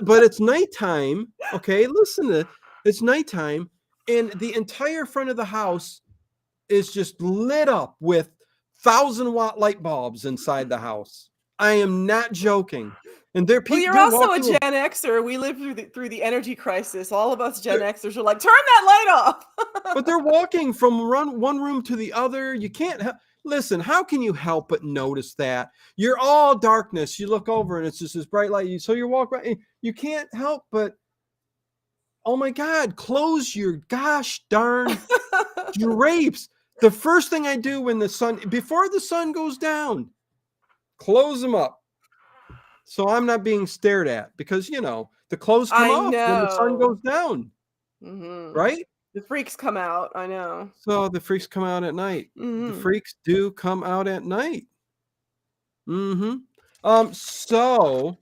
but it's nighttime. Okay, listen to it's nighttime, and the entire front of the house is just lit up with 1,000-watt light bulbs inside the house. I am not joking. And there are Well, people you're they're also a walking. Gen Xer. We lived through the energy crisis. All of us Gen Xers are like, turn that light off. But they're walking from one room to the other. You can't listen. How can you help but notice that? You're all darkness. You look over and it's just this bright light. So you walk by. You can't help but, oh my God, close your gosh darn drapes. The first thing I do before the sun goes down, close them up. So I'm not being stared at because, the clothes come I off when the sun know. goes down, Mhm. right? The freaks come out. I know. So the freaks come out at night. The Mhm. freaks do come out at night. So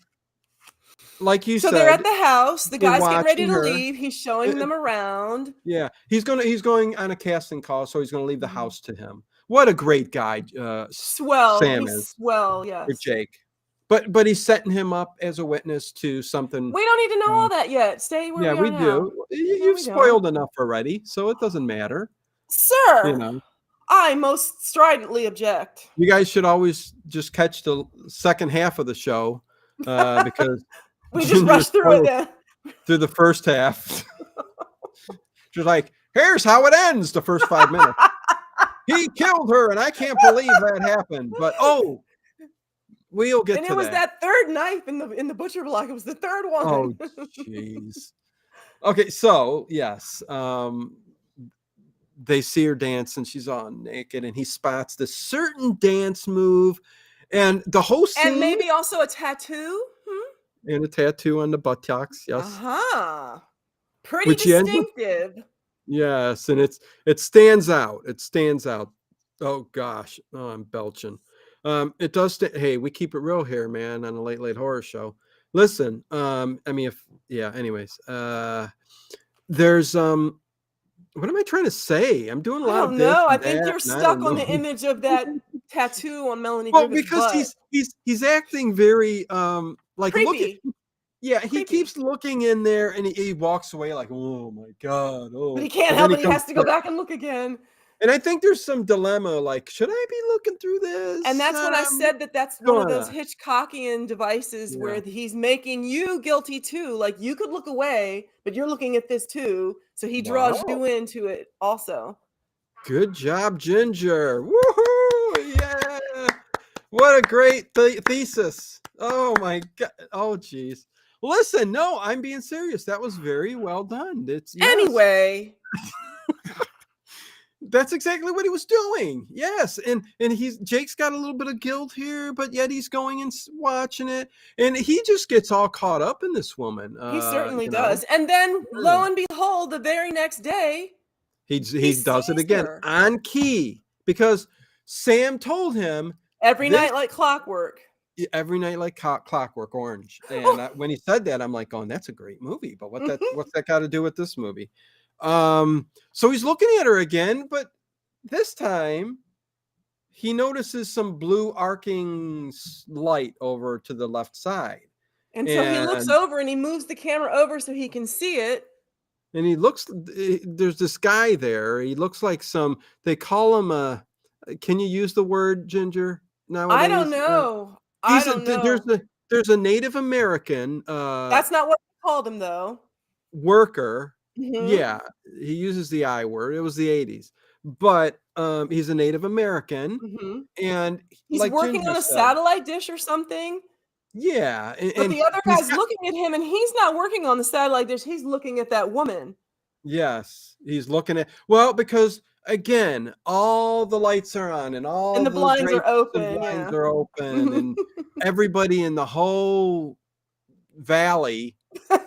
like you So they're at said, the house. The they're guy's getting ready watching to her. leave. He's Uh, showing them around. yeah, he's going on a casting call, so he's gonna leave the Mhm. house to him. What a great guy, Swell. Sam He's is, swell. or Yes. Jake. But he's setting him up as a witness to something. We don't need to know uh, all that yet. Stay where Yeah, we we are now. do. No, You've we don't. spoiled enough already, so it doesn't matter. You Sir, know, I most stridently object. you guys should always just catch the second half of the show, because We just Ginger rushed through it spoiled then. through the first half. She's like, "Here's how it ends." The first 5 minutes, he killed her, and I can't believe that happened. But we'll get And it to was that. that third knife in the butcher block. It was the third one. Oh, jeez. Okay, so yes, they see her dance and she's all naked, and he spots this certain dance move, and the whole And scene, maybe also a tattoo. and a tattoo on the buttocks, yes, Uh-huh. Pretty which he ends up, distinctive. yes, and it stands out. It stands out. Oh gosh, oh, I'm belching. It does. Hey, we keep it real here, man, on a late horror show. Listen, I mean, anyways, there's what am I trying to say? I'm doing a I lot of don't this know. I and think that, you're and I stuck don't on know. the image of that tattoo on Melanie Well, Griffith's because butt. he's acting very like, look at, Creepy. yeah, he Creepy. keeps looking in there, and he walks away like, oh my God, But oh, he can't and then help he it. He comes has to go back. back and look again. And I think there's some dilemma, like, should I be looking through And this? that's when I said that that's What's one of going those on? Hitchcockian devices Yeah. where he's making you guilty too. Like you could look away, but you're looking at this too. So he draws Wow. you into it also. Good job, Ginger. Woohoo! Yeah. What a great thesis. Oh my God. Oh geez. Listen, no, I'm being serious. That was very well done. It's yes. Anyway, That's exactly what he was doing. Yes, and Jake's got a little bit of guilt here, but yet he's going and watching it, and he just gets all caught up in this woman. he certainly does. And then Yeah. lo and behold, the very next day, He he does it sees again her on key because Sam told him every this night like clockwork. every night like Clockwork Orange. And when he said that, I'm like, going, that's a great movie, but what's that got to do with this movie? So he's looking at her again, but this time he notices some blue arcing light over to the left side. And so he looks And over and he moves the camera over so he can see it. he looks, there's this guy there. He looks like they call him can you use the word, Ginger, I don't nowadays? know. I He's don't know. there's a Native American That's not what I called him though. worker. Mhm. Yeah, he uses the I word. It was the 80s. But he's a Native American, Mhm. and He's like working Ginger on a said, satellite dish or something. Yeah, But and the other he's guy's got looking at him, and he's not working on the satellite dish. He's looking at that woman. yes, he's looking at well, because again, all the lights are on and And all the the blinds are drapes and open, blinds yeah. are open, and everybody in the whole valley,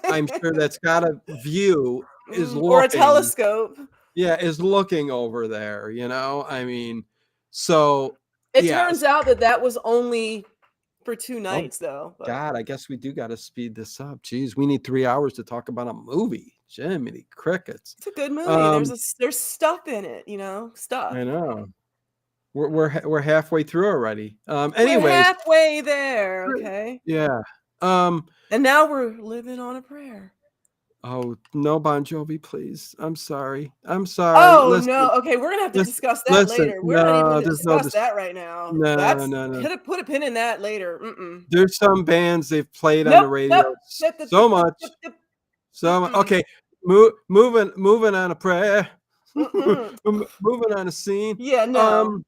I'm sure that's got a view is Or a looking telescope. yeah, is looking over there, you know? I mean, so It yes. turns out that that was only for 2 Oh nights, though, but God, I guess we do gotta speed this up. Jeez, we need 3 hours to talk about a movie. Jiminy crickets. it's a good movie. Um, There's stuff in it, you know, stuff. I know. We're halfway through already. We're Anyways, halfway there, okay? yeah. Um, And now we're living on a prayer. oh, no Bon Jovi, please. I'm sorry. I'm sorry. Oh, Listen, no. Okay, we're gonna have to listen, discuss that listen. later. We're not even No, gonna there's no discuss that right now. no, That's no, no. put a pin in that later. Mm-mm. There's some bands they've played on Nope, the radio nope. Yep, yep, so yep, yep, much. yep, yep. So Mm-mm. okay, moving on a prayer. Mm-mm. Moving on a scene. Yeah, no. Um,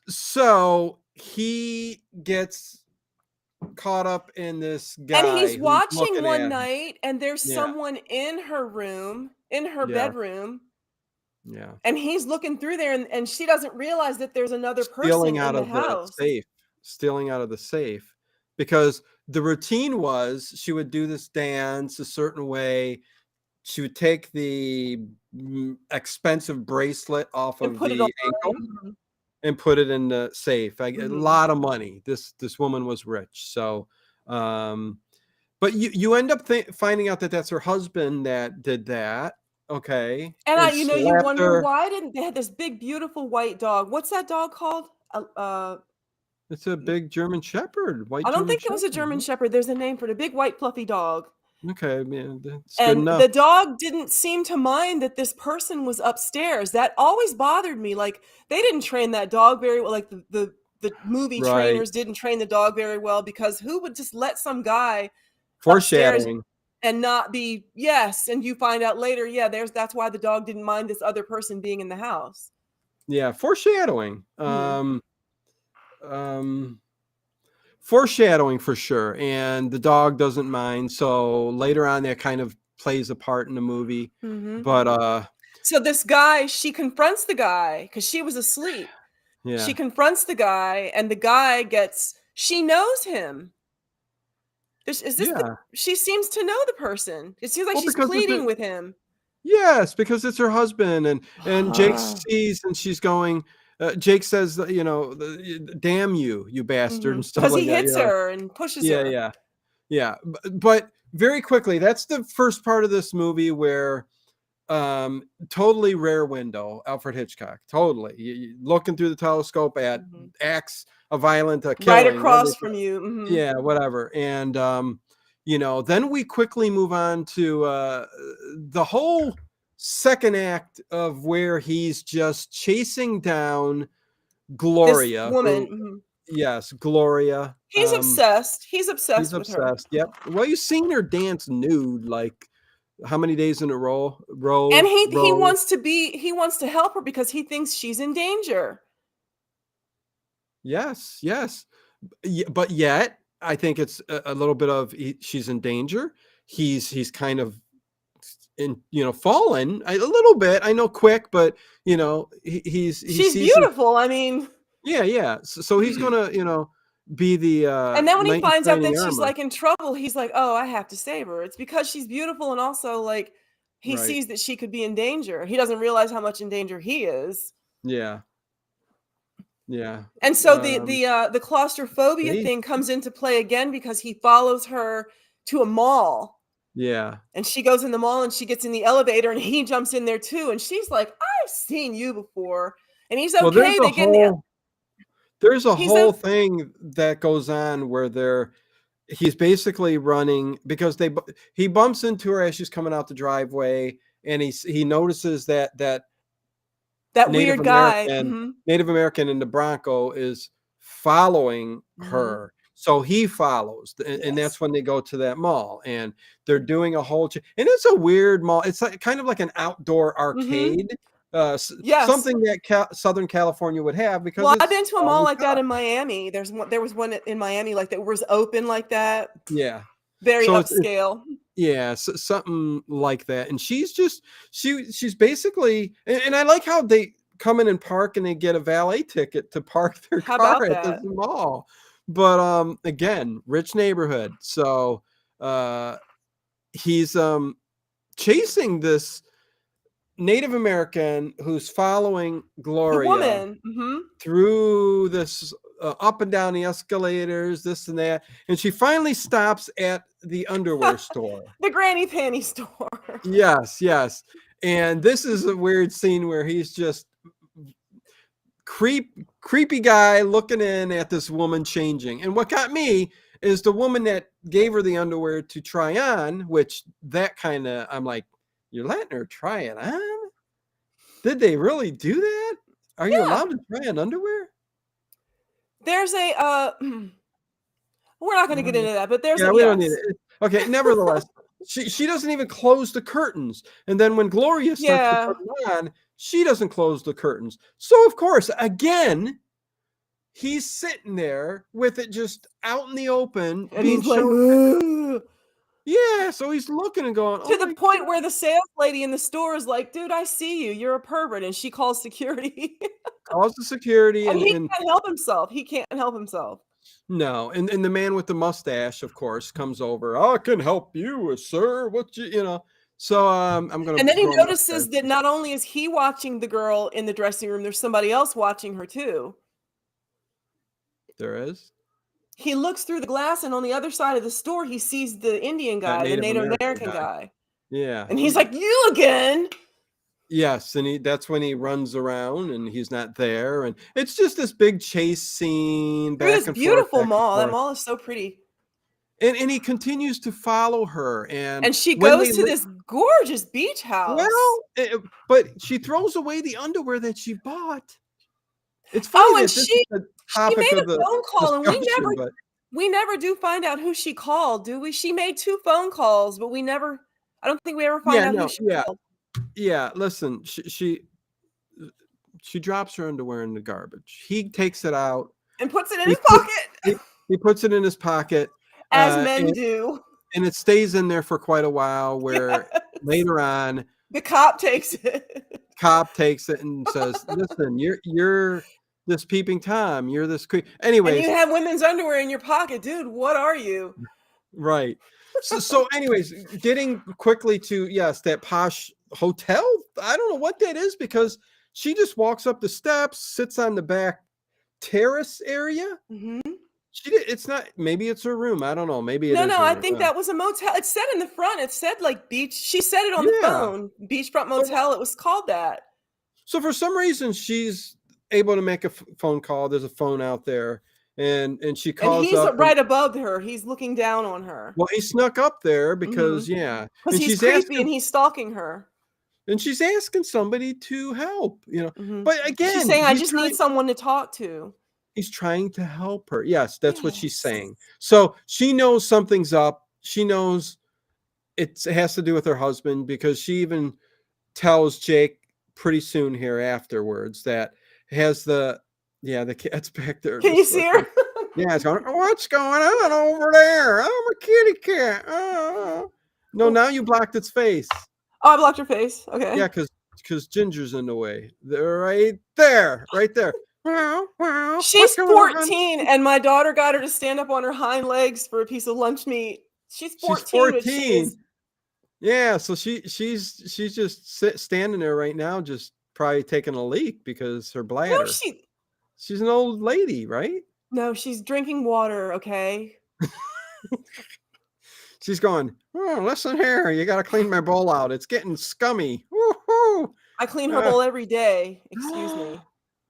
so he gets caught up in this And guy he's who's watching looking one at him. night, and there's Yeah, someone in her room, in her yeah, bedroom, yeah. and he's looking through there, and she doesn't realize that there's another person Stealing out in the of the house. safe. Stealing out of the safe. Because the routine was she would do this dance a certain way. She would take the expensive bracelet off And of put it on. the ankle Mhm. and put it in the safe. A Mhm. lot of money. This woman was rich. So, but you end up finding out that that's her husband that did that. Okay, And and you slapped wonder her. why didn't they had this big, beautiful white dog. What's that dog called? It's a big German Shepherd, white I don't German think it was a Shepherd. German Shepherd. There's a name for it, a big, white, fluffy dog. Okay, man, that's good And enough. the dog didn't seem to mind that this person was upstairs. That always bothered me. Like, they didn't train that dog very well. Like, the movie Right. trainers didn't train the dog very well, because who would just let some guy upstairs Foreshadowing. and not be yes, and you find out later, yeah, that's why the dog didn't mind this other person being in the house. Yeah, foreshadowing. Mhm. Um, foreshadowing for sure. And the dog doesn't mind. So later on, that kind of plays a part in the movie. Mhm. But So this guy, she confronts the guy because she was asleep. She yeah, confronts the guy, and the guy gets she knows him. Is this the yeah. she seems to know the person. It seems like Well, she's because it's pleading with him. yes, because it's her husband, and Jake Ah. sees, and she's going. Jake says, you know, "Damn you, you bastard," and stuff Because like he that. You hits know, her and pushes yeah, her. yeah. Yeah, but very quickly, that's the first part of this movie where totally Rare Window, Alfred Hitchcock, totally. Looking through the telescope at Mhm. acts of violent Right killing, across from you. yeah, whatever. And you know, then we quickly move on to the whole second act of where he's just chasing down This Gloria, woman. who yes, Gloria. He's obsessed. He's He's obsessed with her. obsessed. Yep. Well, you've seen her dance nude like how many days in a row? And Row, he row. he wants to help her because he thinks she's in danger. Yes, yes. But yet, I think it's a little bit of she's in danger. He's kind of in, you know, fallen a little bit. I know quick, but you know, he She's sees it. beautiful. I mean, Yeah, yeah. So he's gonna, you know, be the and then when he knight in finds out shining that she's armor. like in trouble, he's like, "Oh, I have to save her." It's because she's beautiful, and also like he Right. sees that she could be in danger. He doesn't realize how much in danger he is. Yeah. Yeah. And so the claustrophobia Hey. thing comes into play again because he follows her to a mall. Yeah. And she goes in the mall, and she gets in the elevator, and he jumps in there too. And she's like, "I've seen you before." And he's Well, okay. They get in the there's a he's whole o thing that goes on where he's basically running because he bumps into her as she's coming out the driveway, and he notices that that Native weird guy. American Native American in the Bronco is following Mhm. her. So he follows, and Yes. that's when they go to that mall, and they're doing a whole and it's a weird mall. It's like kind of like an outdoor Mhm. arcade, Yes. something that Southern California would have because Well, I've it's been to a mall like that in Miami. There was one in Miami like that was open like that. Yeah. Very So it's upscale. yeah, something like that. And she's basically, and I like how they come in and park and they get a valet ticket to park their How car about at this that? mall. But again, rich neighborhood. So he's chasing this Native American who's following The Gloria woman. Mm-hmm. through this up and down the escalators, this and that. And she finally stops at the underwear store. The granny panty store. Yes, yes. And this is a weird scene where he's just creepy guy looking in at this woman changing. And what got me is the woman that gave her the underwear to try on, which that kind of, I'm like, you're letting her try it on? Did they really do that? Are you Yeah. allowed to try on underwear? There's a we're not going to get into that, but there's Yeah, a we don't need yes. it. Okay, nevertheless, she doesn't even close the curtains. And then when Gloria starts to Yeah. put it on, she doesn't close the curtains. So of course, again, he's sitting there with it just out in the open, And being he's like, shown. ugh. Yeah, so he's looking and going, To "Oh the my point god!" where the sales lady in the store is like, dude, I see you. You're a pervert. And she calls security. Calls the security And he and can't help himself. He can't help himself. no, and the man with the mustache, of course, comes over. I can help you, sir. What you know? So I'm gonna And then he grow a notices mustache. that not only is he watching the girl in the dressing room, there's somebody else watching her too. There is He looks through the glass, and on the other side of the store, he sees the Indian that guy, the Native Native American American guy. guy. Yeah. And he's like, you again? Yes, and that's when he runs around and he's not there, and it's just this big chase scene, Through this back and forth, beautiful back and mall. That forth. mall is so pretty. And he continues to follow her, and And she when goes they to this gorgeous beach house. well, but she throws away the underwear that she bought. It's funny Oh, and that this is the she topic made of a the phone call, and discussion, but we never do find out who she called, do we? She made 2 phone calls, but I don't think we ever find yeah, out who no, she yeah, called. yeah. Listen, she drops her underwear in the garbage. He takes it out. And puts it in He his put pocket, he puts it in his pocket, as men and do. it stays in there for quite a while. Where Yes. later on, The cop takes it. cop takes it and says, "Listen, you're this peeping tom. You're this creep." And you Anyways, have women's underwear in your pocket. Dude, what are you? right. So anyways, getting quickly to yes, that posh hotel. I don't know what that is because she just walks up the steps, sits on the back terrace area. Mhm. It's not. Maybe it's her room. I don't know. Maybe it No, is no, her I room. think that was a motel. It said in the front, it said like beach. She said it on the Yeah. phone. Beachfront So, Motel. It was called that. so for some reason, she's able to make a phone call. There's a phone out there, and she And calls he's up. And, right above her. He's looking down on her. well, he snuck up there Mhm. because yeah, Because and he's creepy and he's stalking her. she's asking somebody to help. Mhm. But She's again, saying, "I just need someone to talk to." he's trying to help her. Yes, that's what she's Yes. saying. So she knows something's up. She knows it has to do with her husband because she even tells Jake pretty soon here afterwards that has the cat's back there Can you just see looking. her? Yeah, it's going, what's going on over there? I'm a kitty cat. Oh. No, now you blocked its face. Oh, I blocked her face. Yeah, Okay. because Ginger's in the way. They're right there, right there. Wow, She's what's going on? 14, and my daughter got her to stand up on her hind legs for a piece of lunch meat. She's She's 14, but she 14. is. Yeah, so she's just standing there right now, just probably taking a leak because her No, bladder. She's an old lady, right? she's drinking water. Okay. She's going, oh, listen here, you got to clean my bowl out. It's getting scummy. Woo-hoo. I clean her bowl every day. Excuse me.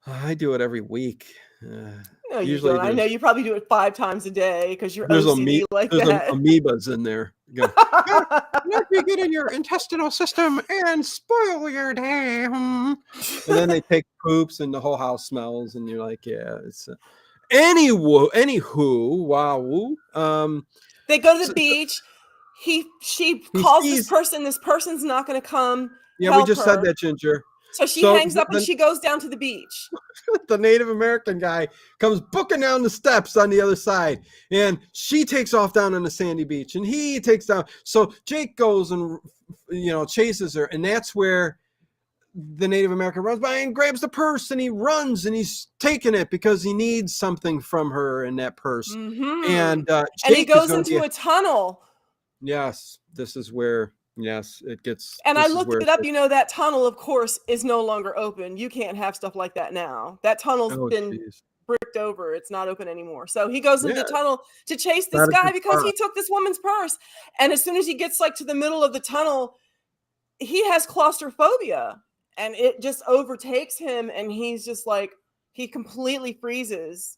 I do it every week. No, you Usually don't. I know you probably do it 5 times a day because you're there's OCD like there's that. amoebas in there. Let me get in your intestinal system and spoil your day. And then they take poops and the whole house smells, and you're like, yeah, it's anywho, wow. They go to the beach. She He calls this sees, person. This person's not going to come yeah, we help just said her. that, Ginger. So she So hangs up and she goes down to the beach. the Native American guy comes booking down the steps on the other side, and she takes off down on the sandy beach, and he takes down. So Jake goes and chases her, and that's where the Native American runs by and grabs the purse, and he runs and he's taking it because he needs something from her in that purse. And and he goes into a tunnel. Yes, this is where. Yes, it gets. And I looked it up. That tunnel, of course, is no longer open. You can't have stuff like that now. That tunnel's been bricked over. It's not open anymore. So he goes into the tunnel to chase this guy because he took this woman's purse. And as soon as he gets to the middle of the tunnel, he has claustrophobia, and it just overtakes him. And he's just he completely freezes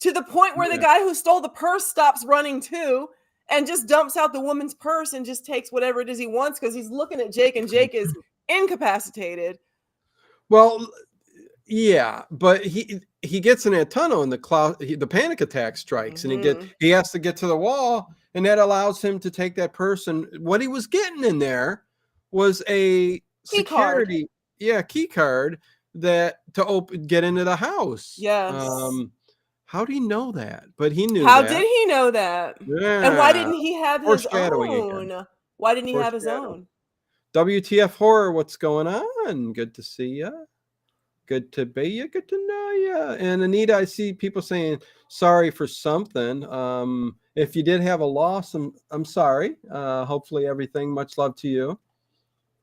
to the point where the guy who stole the purse stops running too. And just dumps out the woman's purse and just takes whatever it is he wants because he's looking at Jake, and Jake is incapacitated. Well, yeah, but he gets in that tunnel, and the panic attack strikes, and he has to get to the wall, and that allows him to take that person. What he was getting in there was a key card that to get into the house. Yes. How do you know that? But he knew How that. did he know that? Yeah. And why didn't he have his own? Again. Why didn't he have his own? WTF horror, what's going on? Good to see you. Good to be you. Good to know you. And Anita, I see people saying sorry for something. If you did have a loss, I'm sorry. Hopefully everything. Much love to you.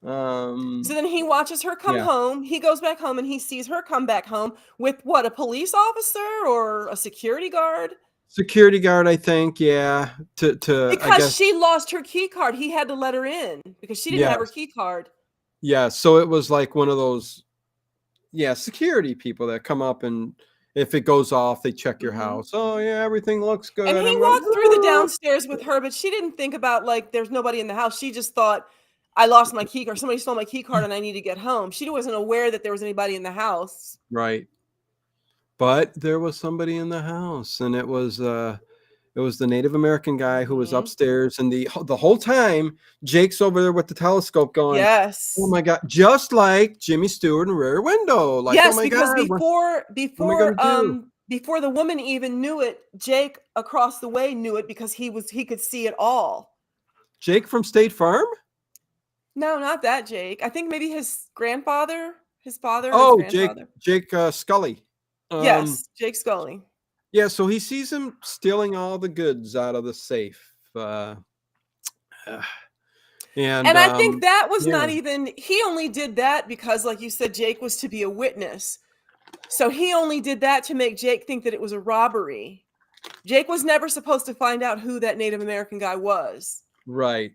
So then he watches her come home. He goes back home and he sees her come back home with what, a police officer or a security guard? Security guard, I think. Yeah. Because she lost her key card. He had to let her in because she didn't have her key card. Yeah. So it was like one of those, security people that come up, and if it goes off, they check your house. Oh yeah, everything looks good. And he walked through the downstairs with her, but she didn't think about there's nobody in the house. She just thought, I lost my key card. Somebody stole my key card and I need to get home. She wasn't aware that there was anybody in the house. Right. But there was somebody in the house, and it was the Native American guy who was upstairs, and the whole time Jake's over there with the telescope going, yes, oh my God, just like Jimmy Stewart in Rear Window. Yes, oh my because God, before the woman even knew it, Jake across the way knew it because he could see it all. Jake from State Farm? No, not that Jake. I think maybe his father. Oh, Jake Scully. Yes, Jake Scully. Yeah, so he sees him stealing all the goods out of the safe. And I think that was not even, he only did that because, like you said, Jake was to be a witness. So he only did that to make Jake think that it was a robbery. Jake was never supposed to find out who that Native American guy was. Right.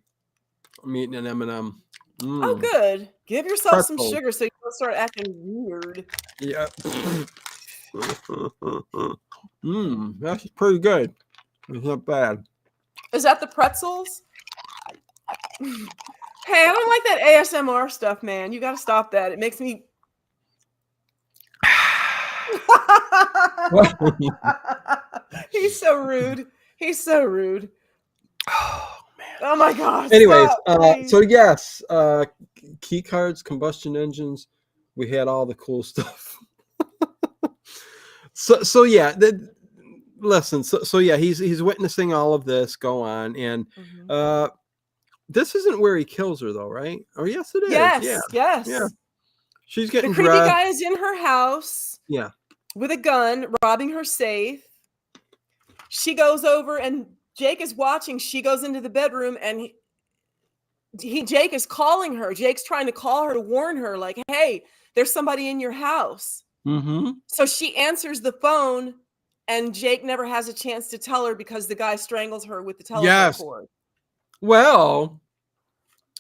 I'm eating an M&M. Oh, good. Give yourself some sugar so you don't start acting weird. Yeah. That's pretty good. It's not bad. Is that the pretzels? Hey, I don't like that ASMR stuff, man. You got to stop that. It makes me... He's so rude. He's so rude. Oh, man. Oh, my gosh. Anyways, so yes, key cards, combustion engines. We had all the cool stuff. So yeah, listen. So yeah, he's witnessing all of this go on, and this isn't where he kills her, though, right? Oh, yes, it is. Yes, yeah. She's getting the creepy guy is in her house. Yeah, with a gun, robbing her safe. She goes over, and Jake is watching. She goes into the bedroom, and Jake is calling her. Jake's trying to call her to warn her, like, "Hey, there's somebody in your house." So she answers the phone, and Jake never has a chance to tell her because the guy strangles her with the telephone cord. Well,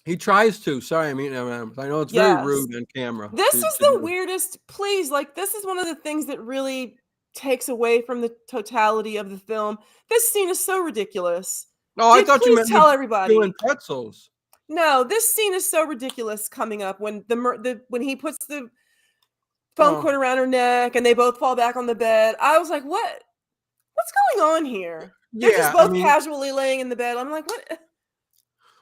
he tries to. Sorry, I know it's very rude on camera. This is the weirdest. Please, this is one of the things that really takes away from the totality of the film. This scene is so ridiculous. Oh, I thought you meant tell everybody doing pretzels. No, this scene is so ridiculous coming up when when he puts the phone cord around her neck and they both fall back on the bed. I was like, what's going on here? They're just both casually laying in the bed. I'm like, what?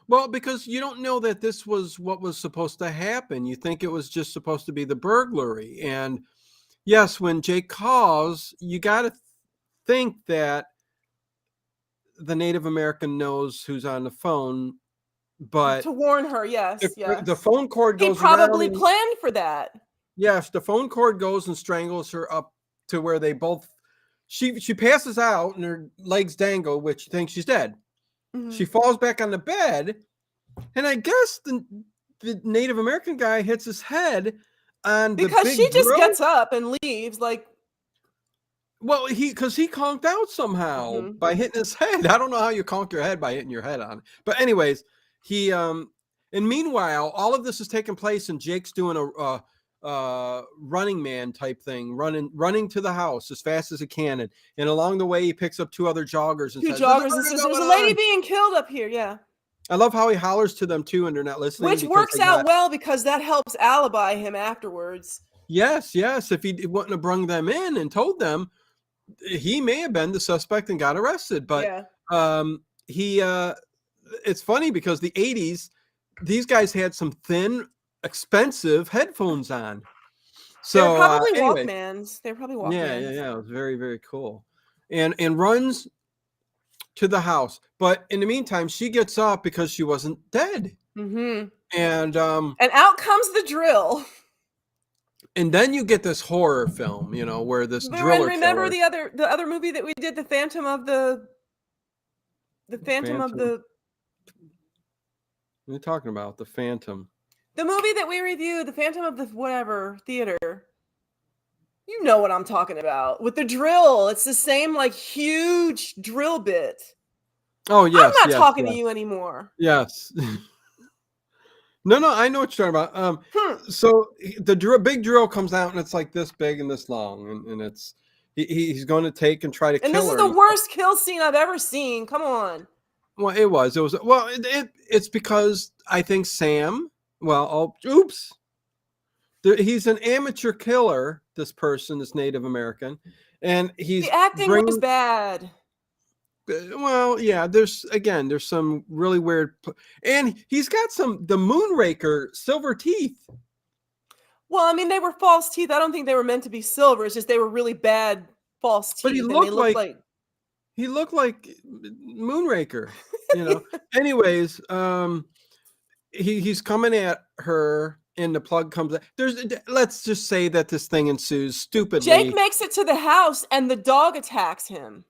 Well, because you don't know that this was what was supposed to happen. You think it was just supposed to be the burglary. And yes, when Jake calls, you got to think that the Native American knows who's on the phone, but To warn her, yes, the yes. phone cord He goes around probably and planned for that. yes, the phone cord goes and strangles her up to where they both she passes out and her legs dangle, which she thinks she's dead. She falls back on the bed, and I guess the Native American guy hits his head on the Because big she just drill. gets up and leaves, like. Well, because he conked out somehow by hitting his head. I don't know how you conk your head by hitting your head on it. But anyways, he and meanwhile, all of this is taking place, and Jake's doing a running man type thing, running to the house as fast as he can, and along the way he picks up two other joggers and Two says, "There's a joggers and murder says, "There's going a lady on." being killed up here." Yeah. I love how he hollers to them too, and they're not listening Which because works out well because that helps alibi him afterwards. Yes. If he wouldn't have brung them in and told them, he may have been the suspect and got arrested. But yeah. It's funny because the 80s, these guys had some thin, expensive headphones on. So they're probably anyway, Walkmans. They're probably yeah. Walkmans. It was very, very cool. And runs to the house. But in the meantime, she gets up because she wasn't dead. And And out comes the drill. And then you get this horror film, where this driller remember killer, the other movie that we did, the Phantom of the What are you talking about? The Phantom. The movie that we reviewed, the Phantom of the whatever theater. You know what I'm talking about. With the drill. It's the same like huge drill bit. Oh, yes. I'm not talking to you anymore. Yes. No, I know what you're talking about. So the big drill comes out and it's like this big and this long, and it's he's going to take and try to kill her. And this is the worst kill scene I've ever seen. Come on. Well, it was. Well, it's because I think Sam. Well, oops. He's an amateur killer. This person, this Native American, and the acting was bad. Well, yeah, there's some really weird, and he's got the Moonraker silver teeth. Well, I mean, they were false teeth. I don't think they were meant to be silver. It's just they were really bad false teeth. But he looked like Moonraker, Anyways, he's coming at her, and the plug comes out. Let's just say that this thing ensues stupidly. Jake makes it to the house, and the dog attacks him.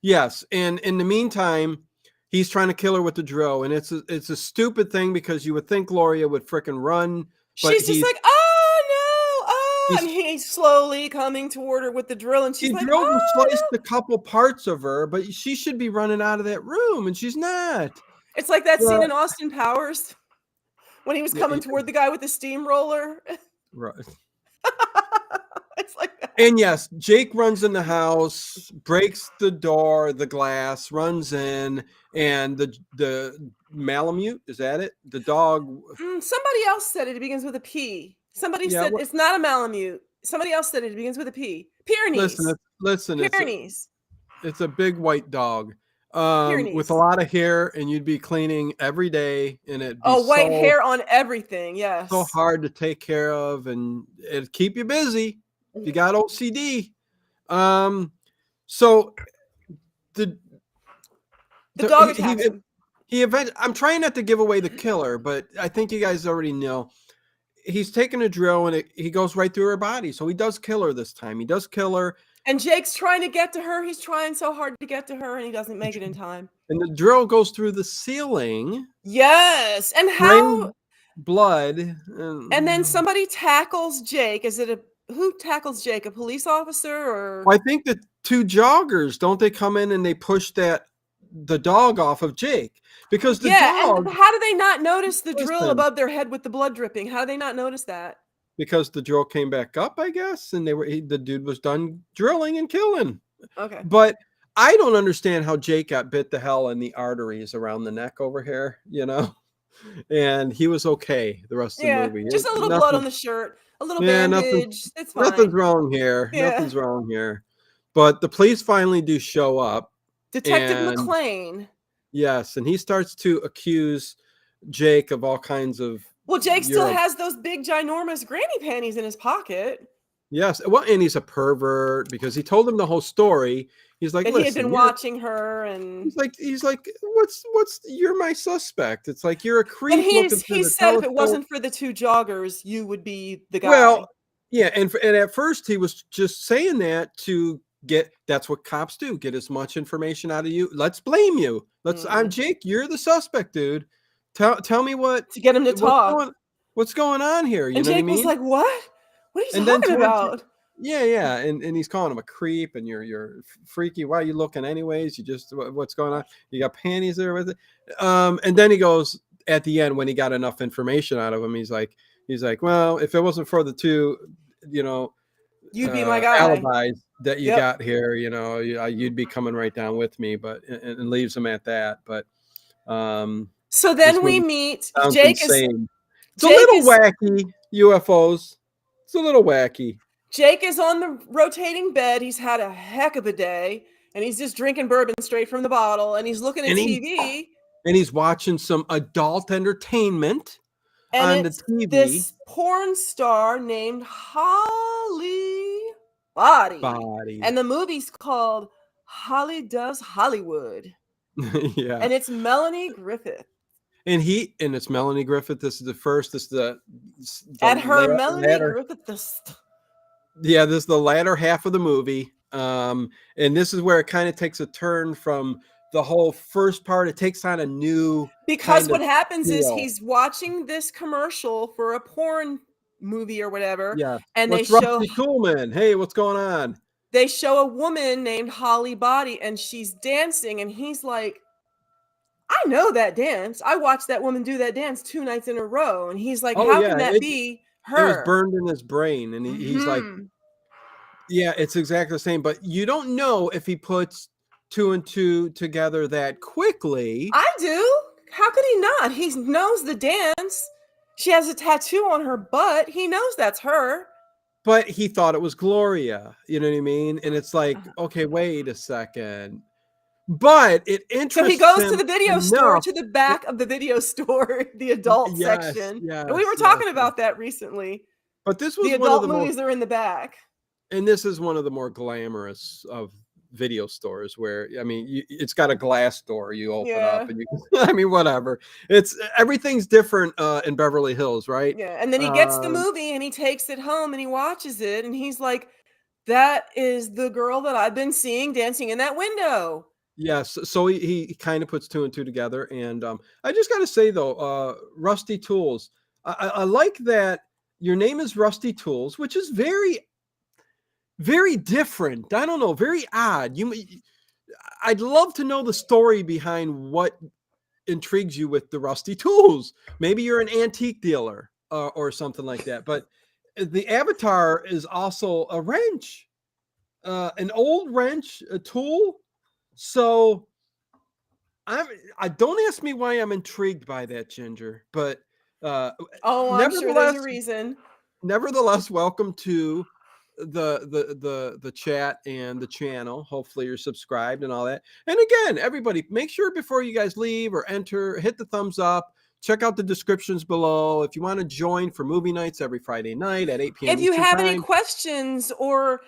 Yes, and in the meantime, he's trying to kill her with the drill, and it's a stupid thing because you would think Gloria would fricking run. But she's just like, oh no, and he's slowly coming toward her with the drill, and she's like, drilled and sliced a couple parts of her, but she should be running out of that room, and she's not. It's like that scene in Austin Powers when he was coming toward the guy with the steamroller. Right. It's like that. And yes, Jake runs in the house, breaks the door, the glass, runs in, and the Malamute, is that it? The dog. Somebody else said it begins with a P. Somebody said it's not a Malamute. Somebody else said it begins with a P. Pyrenees. Listen. Pyrenees. It's a big white dog with a lot of hair, and you'd be cleaning every day, and it'd be white hair on everything. Yes. So hard to take care of, and it'd keep you busy. You got OCD. So the dog attacks him. I'm trying not to give away the killer, but I think you guys already know. He's taking a drill, and he goes right through her body. So he does kill her this time. He does kill her. And Jake's trying to get to her. He's trying so hard to get to her, and he doesn't make it in time. And the drill goes through the ceiling. Yes. And how? Blood. And then somebody tackles Jake. Who tackles Jake? A police officer or? I think the two joggers, don't they come in and they push the dog off of Jake? Because the dog. And how do they not notice the drill above their head with the blood dripping? How do they not notice that? Because the drill came back up, I guess, and the dude was done drilling and killing. Okay. But I don't understand how Jake got bit the hell in the arteries around the neck over here, and he was okay the rest of the movie. Just a little blood on the shirt, a little bandage. It's fine. Nothing's wrong here. Yeah. Nothing's wrong here. But the police finally do show up. Detective McLean. Yes, and he starts to accuse Jake of all kinds of. Well, Jake still has those big, ginormous granny panties in his pocket. Yes, well, and he's a pervert because he told him the whole story. He's like, that he had listen, been watching her, and he's like, what's you're my suspect. It's like you're a creep. And he looking through the said if it telescope. wasn't for the two joggers, you would be the guy. Well, yeah, and at first he was just saying that to that's what cops do, get as much information out of you. Let's blame you. I'm Jake, you're the suspect, dude. Tell me what to get him to talk. What's going on here? You and know Jake what I mean? was like, what? What are you talking about? Yeah. And he's calling him a creep and you're freaky. Why are you looking anyways? You just, what's going on? You got panties there with it. And then he goes at the end when he got enough information out of him, he's like, well, if it wasn't for the two, you'd be my guy. Alibis that you got here, you'd be coming right down with me, but and leaves him at that. But so then we meet Jake. It's a little wacky. UFOs. It's a little wacky. Jake is on the rotating bed. He's had a heck of a day, and he's just drinking bourbon straight from the bottle, and he's looking at TV. And he's watching some adult entertainment on the TV. This porn star named Holly Body. And the movie's called Holly Does Hollywood. Yeah. And it's Melanie Griffith. And it's Melanie Griffith. This is the first. This is the at her Melanie Griffith. Yeah, this is the latter half of the movie. And this is where it kind of takes a turn from the whole first part. It takes on a new, because what happens is he's watching this commercial for a porn movie or whatever. Yeah. And they show Rusty Coolman. Hey, what's going on? They show a woman named Holly Body, and she's dancing, and he's like, I know that dance. I watched that woman do that dance 2 nights in a row. And he's like, how can that be her? It was burned in his brain. And he's like, yeah, it's exactly the same. But you don't know if he puts 2 and 2 together that quickly. I do. How could he not? He knows the dance. She has a tattoo on her butt. He knows that's her. But he thought it was Gloria. You know what I mean? And it's like, okay, wait a second. But it interests him. So he goes to the video store, to the back of the video store, the adult section. Yes, and we were talking about that recently. But this was the adult movies are in the back. And this is one of the more glamorous of video stores where, I mean, it's got a glass door you open up and you can, I mean, whatever. Everything's different in Beverly Hills, right? Yeah. And then he gets the movie and he takes it home and he watches it and he's like, that is the girl that I've been seeing dancing in that window. Yes. So he kind of puts 2 and 2 together. And I just got to say, though, Rusty Tools, I like that your name is Rusty Tools, which is very, very different. I don't know, very odd. I'd love to know the story behind what intrigues you with the Rusty Tools. Maybe you're an antique dealer or something like that. But the avatar is also a wrench, an old wrench, a tool. So I don't ask me why I'm intrigued by that, Ginger, but I'm sure there's a reason. Nevertheless, welcome to the chat and the channel. Hopefully you're subscribed and all that. And again, everybody, make sure before you guys leave or enter, hit the thumbs up. Check out the descriptions below if you want to join for movie nights every Friday night at 8 p.m. If you have any questions or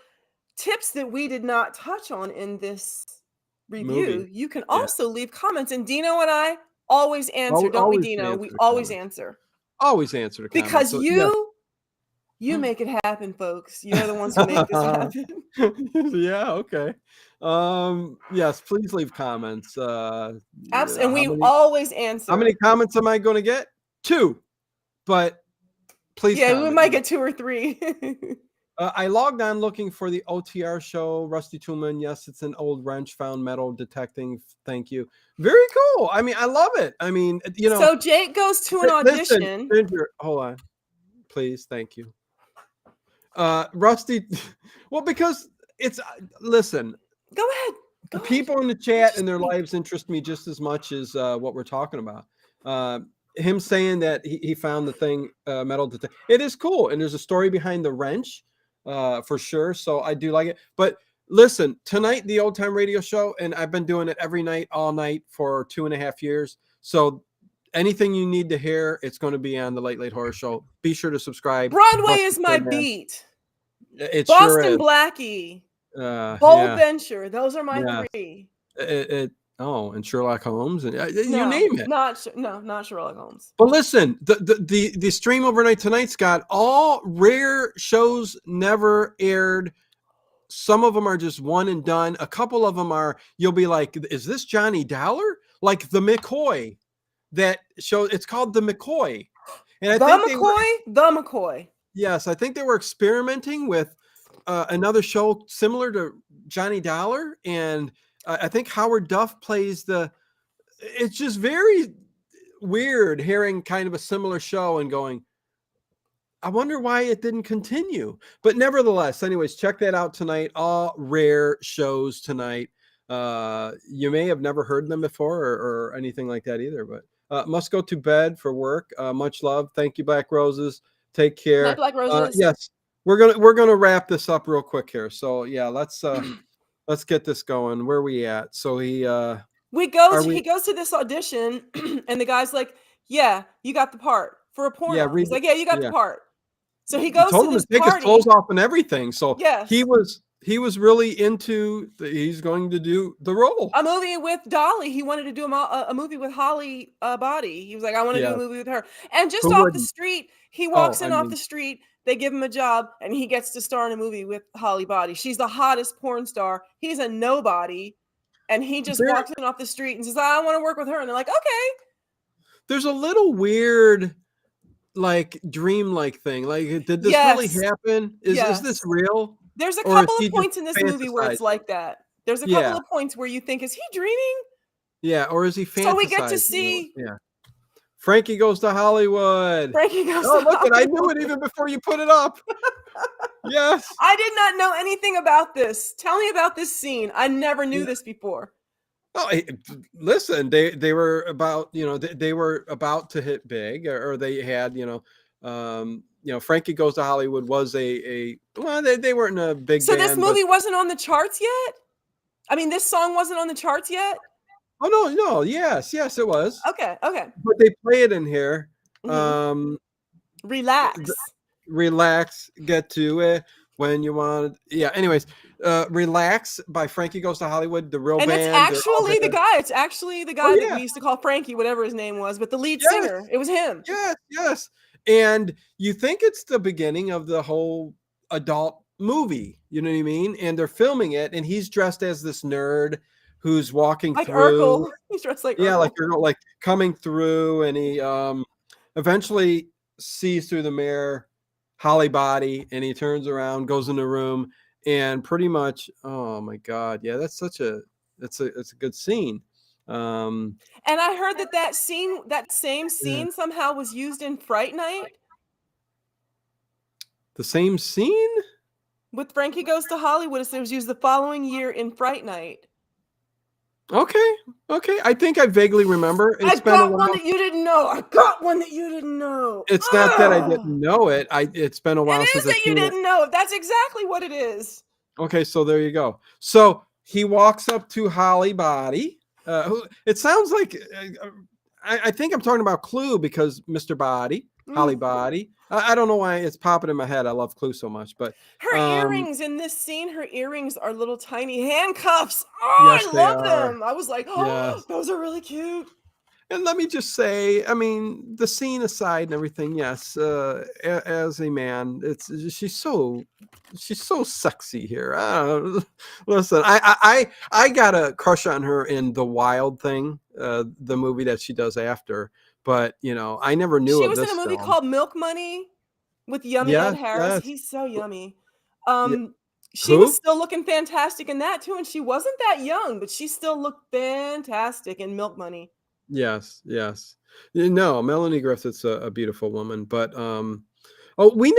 tips that we did not touch on in this review, you can also leave comments, and Dino and I always answer. Don't we, Dino? We always answer. Always answer the comments. Because you make it happen, folks. You're the ones who make this happen. Yeah, okay. Yes, please leave comments. Absolutely. And we always answer. How many comments am I going to get? 2. But please we might get 2 or 3. I logged on looking for the OTR show, Rusty Toolman. Yes, it's an old wrench found metal detecting. Thank you. Very cool. I mean, I love it. I mean, So Jake goes to an audition. Ginger, hold on. Please. Thank you. Rusty. Well, because listen. Go ahead. The people in the chat and their lives interest me just as much as what we're talking about. Him saying that he found the thing, metal detector. It is cool. And there's a story behind the wrench. For sure. So I do like it. But Listen, tonight, the Old Time Radio Show, and I've been doing it every night, all night for 2.5 years. So anything you need to hear, it's going to be on the Late Late Horror Show. Be sure to subscribe. Broadway is my beat. It sure Boston is. Blackie. Bold Yeah. Venture. Those are my three. And Sherlock Holmes, and No, you name it. Not Sherlock Holmes. But listen, the stream overnight tonight's got all rare shows never aired. Some of them are just one and done. A couple of them are, you'll be like, is this Johnny Dollar? Like the McCoy, that show, it's called the McCoy. And The McCoy. Yes, I think they were experimenting with another show similar to Johnny Dollar, and I think Howard Duff plays it's just very weird hearing kind of a similar show and going, I wonder why it didn't continue. But nevertheless, anyways, check that out tonight. All rare shows tonight. You may have never heard them before or anything like that either, but must go to bed for work. Much love. Thank you, Black Roses. Take care. Night, Black Roses. Yes, we're gonna wrap this up real quick here. So yeah, let's get this going. Where are we at? So he goes to this audition and the guy's like, yeah, you got the part for a porno. Yeah, he's like, yeah, you got the part. So he goes to this take party. his clothes off and everything. So yes. he was really into he's going to do the role. A movie with Dolly. He wanted to do a movie with Holly Body. He was like, I want to do a movie with her. And just off the street, he walks off the street. They give him a job, and he gets to star in a movie with Holly Body. She's the hottest porn star. He's a nobody, and he just walks in off the street and says, I want to work with her. And they're like, okay. There's a little weird, like, dream-like thing. Like, did this really happen? Is this real? There's a couple of points in this movie where it's like that. There's a couple of points where you think, is he dreaming? Yeah, or is he fantasizing? So we get to see. Frankie Goes to Hollywood. Frankie Goes to Hollywood. I knew it even before you put it up. Yes. I did not know anything about this. Tell me about this scene. I never knew this before. Oh, listen, they were about, they were about to hit big, or they had, Frankie Goes to Hollywood was they weren't a big So band, this movie wasn't on the charts yet? I mean, this song wasn't on the charts yet? Oh, no. Yes, it was. Okay. But they play it in here. Relax, get to it when you want. Yeah, anyways, Relax by Frankie Goes to Hollywood, the real band. And it's actually the guy. It's actually the guy that we used to call Frankie, whatever his name was, but the lead singer, it was him. Yes. And you think it's the beginning of the whole adult movie, you know what I mean? And they're filming it, and he's dressed as this nerd who's walking like through. Urkel. He's dressed like Urkel. Like Urkel, like coming through, and he eventually sees through the mirror Holly Body, and he turns around, goes in the room, and pretty much, oh my God, yeah, that's a good scene. And I heard that same scene somehow was used in Fright Night. The same scene with Frankie Goes to Hollywood. It was used the following year in Fright Night. Okay. I think I vaguely remember. I got one that you didn't know. It's not that I didn't know it. It's been a while since you didn't know. That's exactly what it is. Okay, so there you go. So he walks up to Holly Body. It sounds like I think I'm talking about Clue, because Mr. Body, Holly Body. I don't know why it's popping in my head. I love Clue so much, but her earrings in this scene, her earrings are little tiny handcuffs. Oh, yes, I love them. I was like, those are really cute. And let me just say, I mean, the scene aside and everything, yes, as a man, she's so sexy here. Listen, I got a crush on her in The Wild Thing, the movie that she does after. But I never knew she was in a movie called Milk Money with Yummy Ed Harris. Yes. He's so yummy. She was still looking fantastic in that too, and she wasn't that young, but she still looked fantastic in Milk Money. Yes. No, Melanie Griffith's a beautiful woman, but we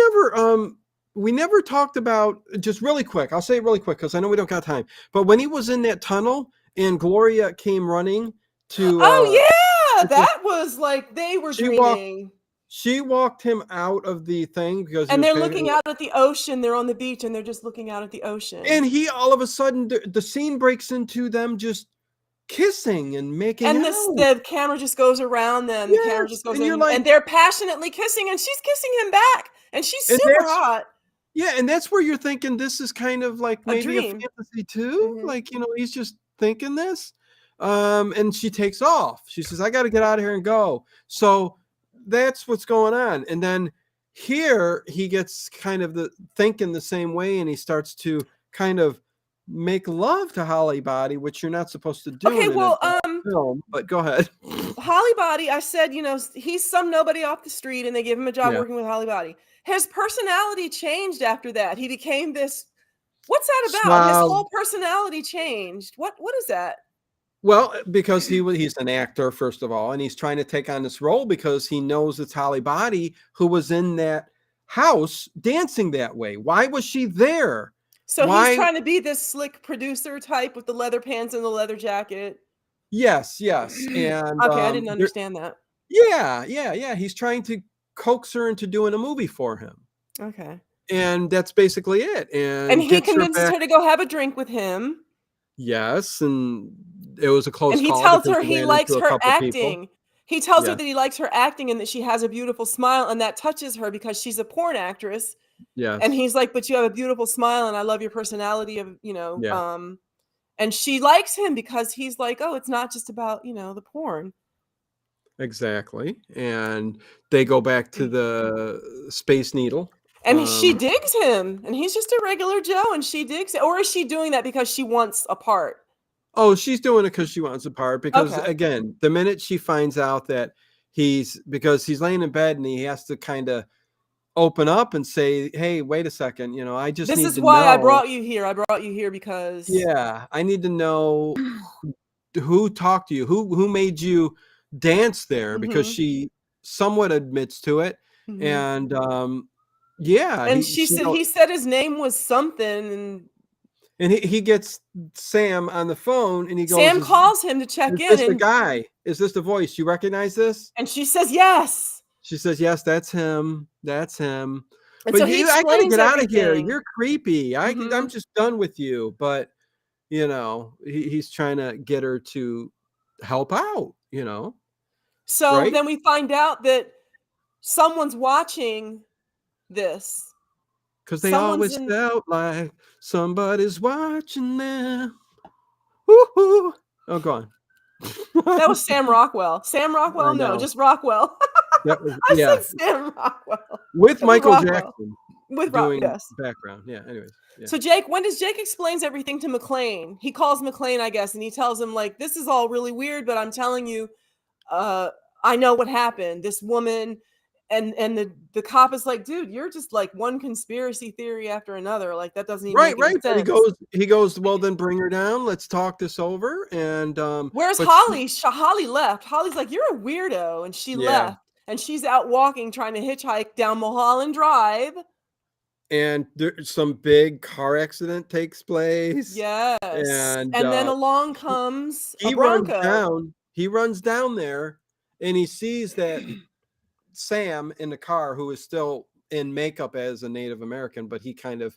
never talked about, just really quick. I'll say it really quick because I know we don't got time. But when he was in that tunnel and Gloria came running to, that was like they were dreaming. She walked him out of the thing because he And was they're kind of, looking out at the ocean. They're on the beach and they're just looking out at the ocean. and he all of a sudden the scene breaks into them just kissing and making And out. the camera just goes around them. The camera Yes, just goes and you're in, and like, they're passionately kissing, and she's kissing him back, and she's and super that's hot. yeah, and that's where you're thinking this is kind of like A maybe a dream. fantasy too. Mhm. Like, he's just thinking this. And she takes off. She says, I got to get out of here and go. So that's what's going on. And then here he gets kind of the thinking the same way, and he starts to kind of make love to Holly Body, which you're not supposed to do Okay, in an well, adult film, but go ahead. Holly Body, I said, he's some nobody off the street, and they give him a job Yeah. working with Holly Body. His personality changed after that. He became this. What's that about? His Suave. whole personality changed. What is that? Well, because he's an actor, first of all, and he's trying to take on this role because he knows it's Holly Body who was in that house dancing that way. Why was she there? So he's Why? trying to be this slick producer type with the leather pants and the leather jacket. Yes, yes. And Okay, I didn't understand that. yeah. He's trying to coax her into doing a movie for him. Okay. And that's basically it. And And he gets her convinces back. her to go have a drink with him. Yes, and it was a close And he call tells because her he he ran likes into a her couple people. acting. He tells her Yes, that he likes her acting and that she has a beautiful smile, and that touches her because she's a porn actress. And yes, he's like, "But you have a beautiful smile, and I love your personality of, yeah. and she likes him because he's like, "Oh, it's not just about, the porn." Exactly, and they go back to the Space Needle. And she digs him, and he's just a regular Joe, and she digs it. Or is she doing that because she wants a part? Oh, she's doing it because she wants a part, because, Okay. again, the minute she finds out that because he's laying in bed and he has to kinda open up and say, "Hey, wait a second, I just This need is to why I know." brought you here. I brought you here because Yeah, "I need to know who talked to you, who made you dance there," because Mhm. she somewhat admits to it, Mhm. and, yeah, And he said his name was something, and and he gets Sam on the phone, and he goes, Sam calls him to check "Is in, this the and guy? Is this the voice? You recognize this?" she says yes. She says, "Yes, that's him. That's him. And But so he you I gotta explains get out of here. everything. You're creepy. I'm Mhm. just done with you." But, he's trying to get her to help out, So right? then we find out that someone's watching this. Because they Someone's always in felt like somebody's watching them. Woo-hoo. Oh, go on. That was Sam Rockwell. Sam I Rockwell? No, know. just Rockwell. That was, I yeah, said Sam Rockwell. with It was Michael Rockwell. Jackson With Rock, doing yes. background. Yeah, anyways, yeah. So Jake, when does Jake explains everything to McClane? He calls McClane, I guess, and he tells him like, "This is all really weird, but I'm telling you, uh, I know what happened. This woman." And the cop is like, "Dude, you're just like one conspiracy theory after another. Like that doesn't even Right, make any right, but he sense." goes, "Well, then bring her down, let's talk this over," and, Where's but she Holly? Holly left. Holly's like, "You're a weirdo," and she yeah, left. And she's out walking, trying to hitchhike down Mulholland Drive. and some big car accident takes place, Yes. and, And then along comes a he runs Bronco. down he runs down there, and he sees that Sam in the car, who is still in makeup as a Native American, but he kind of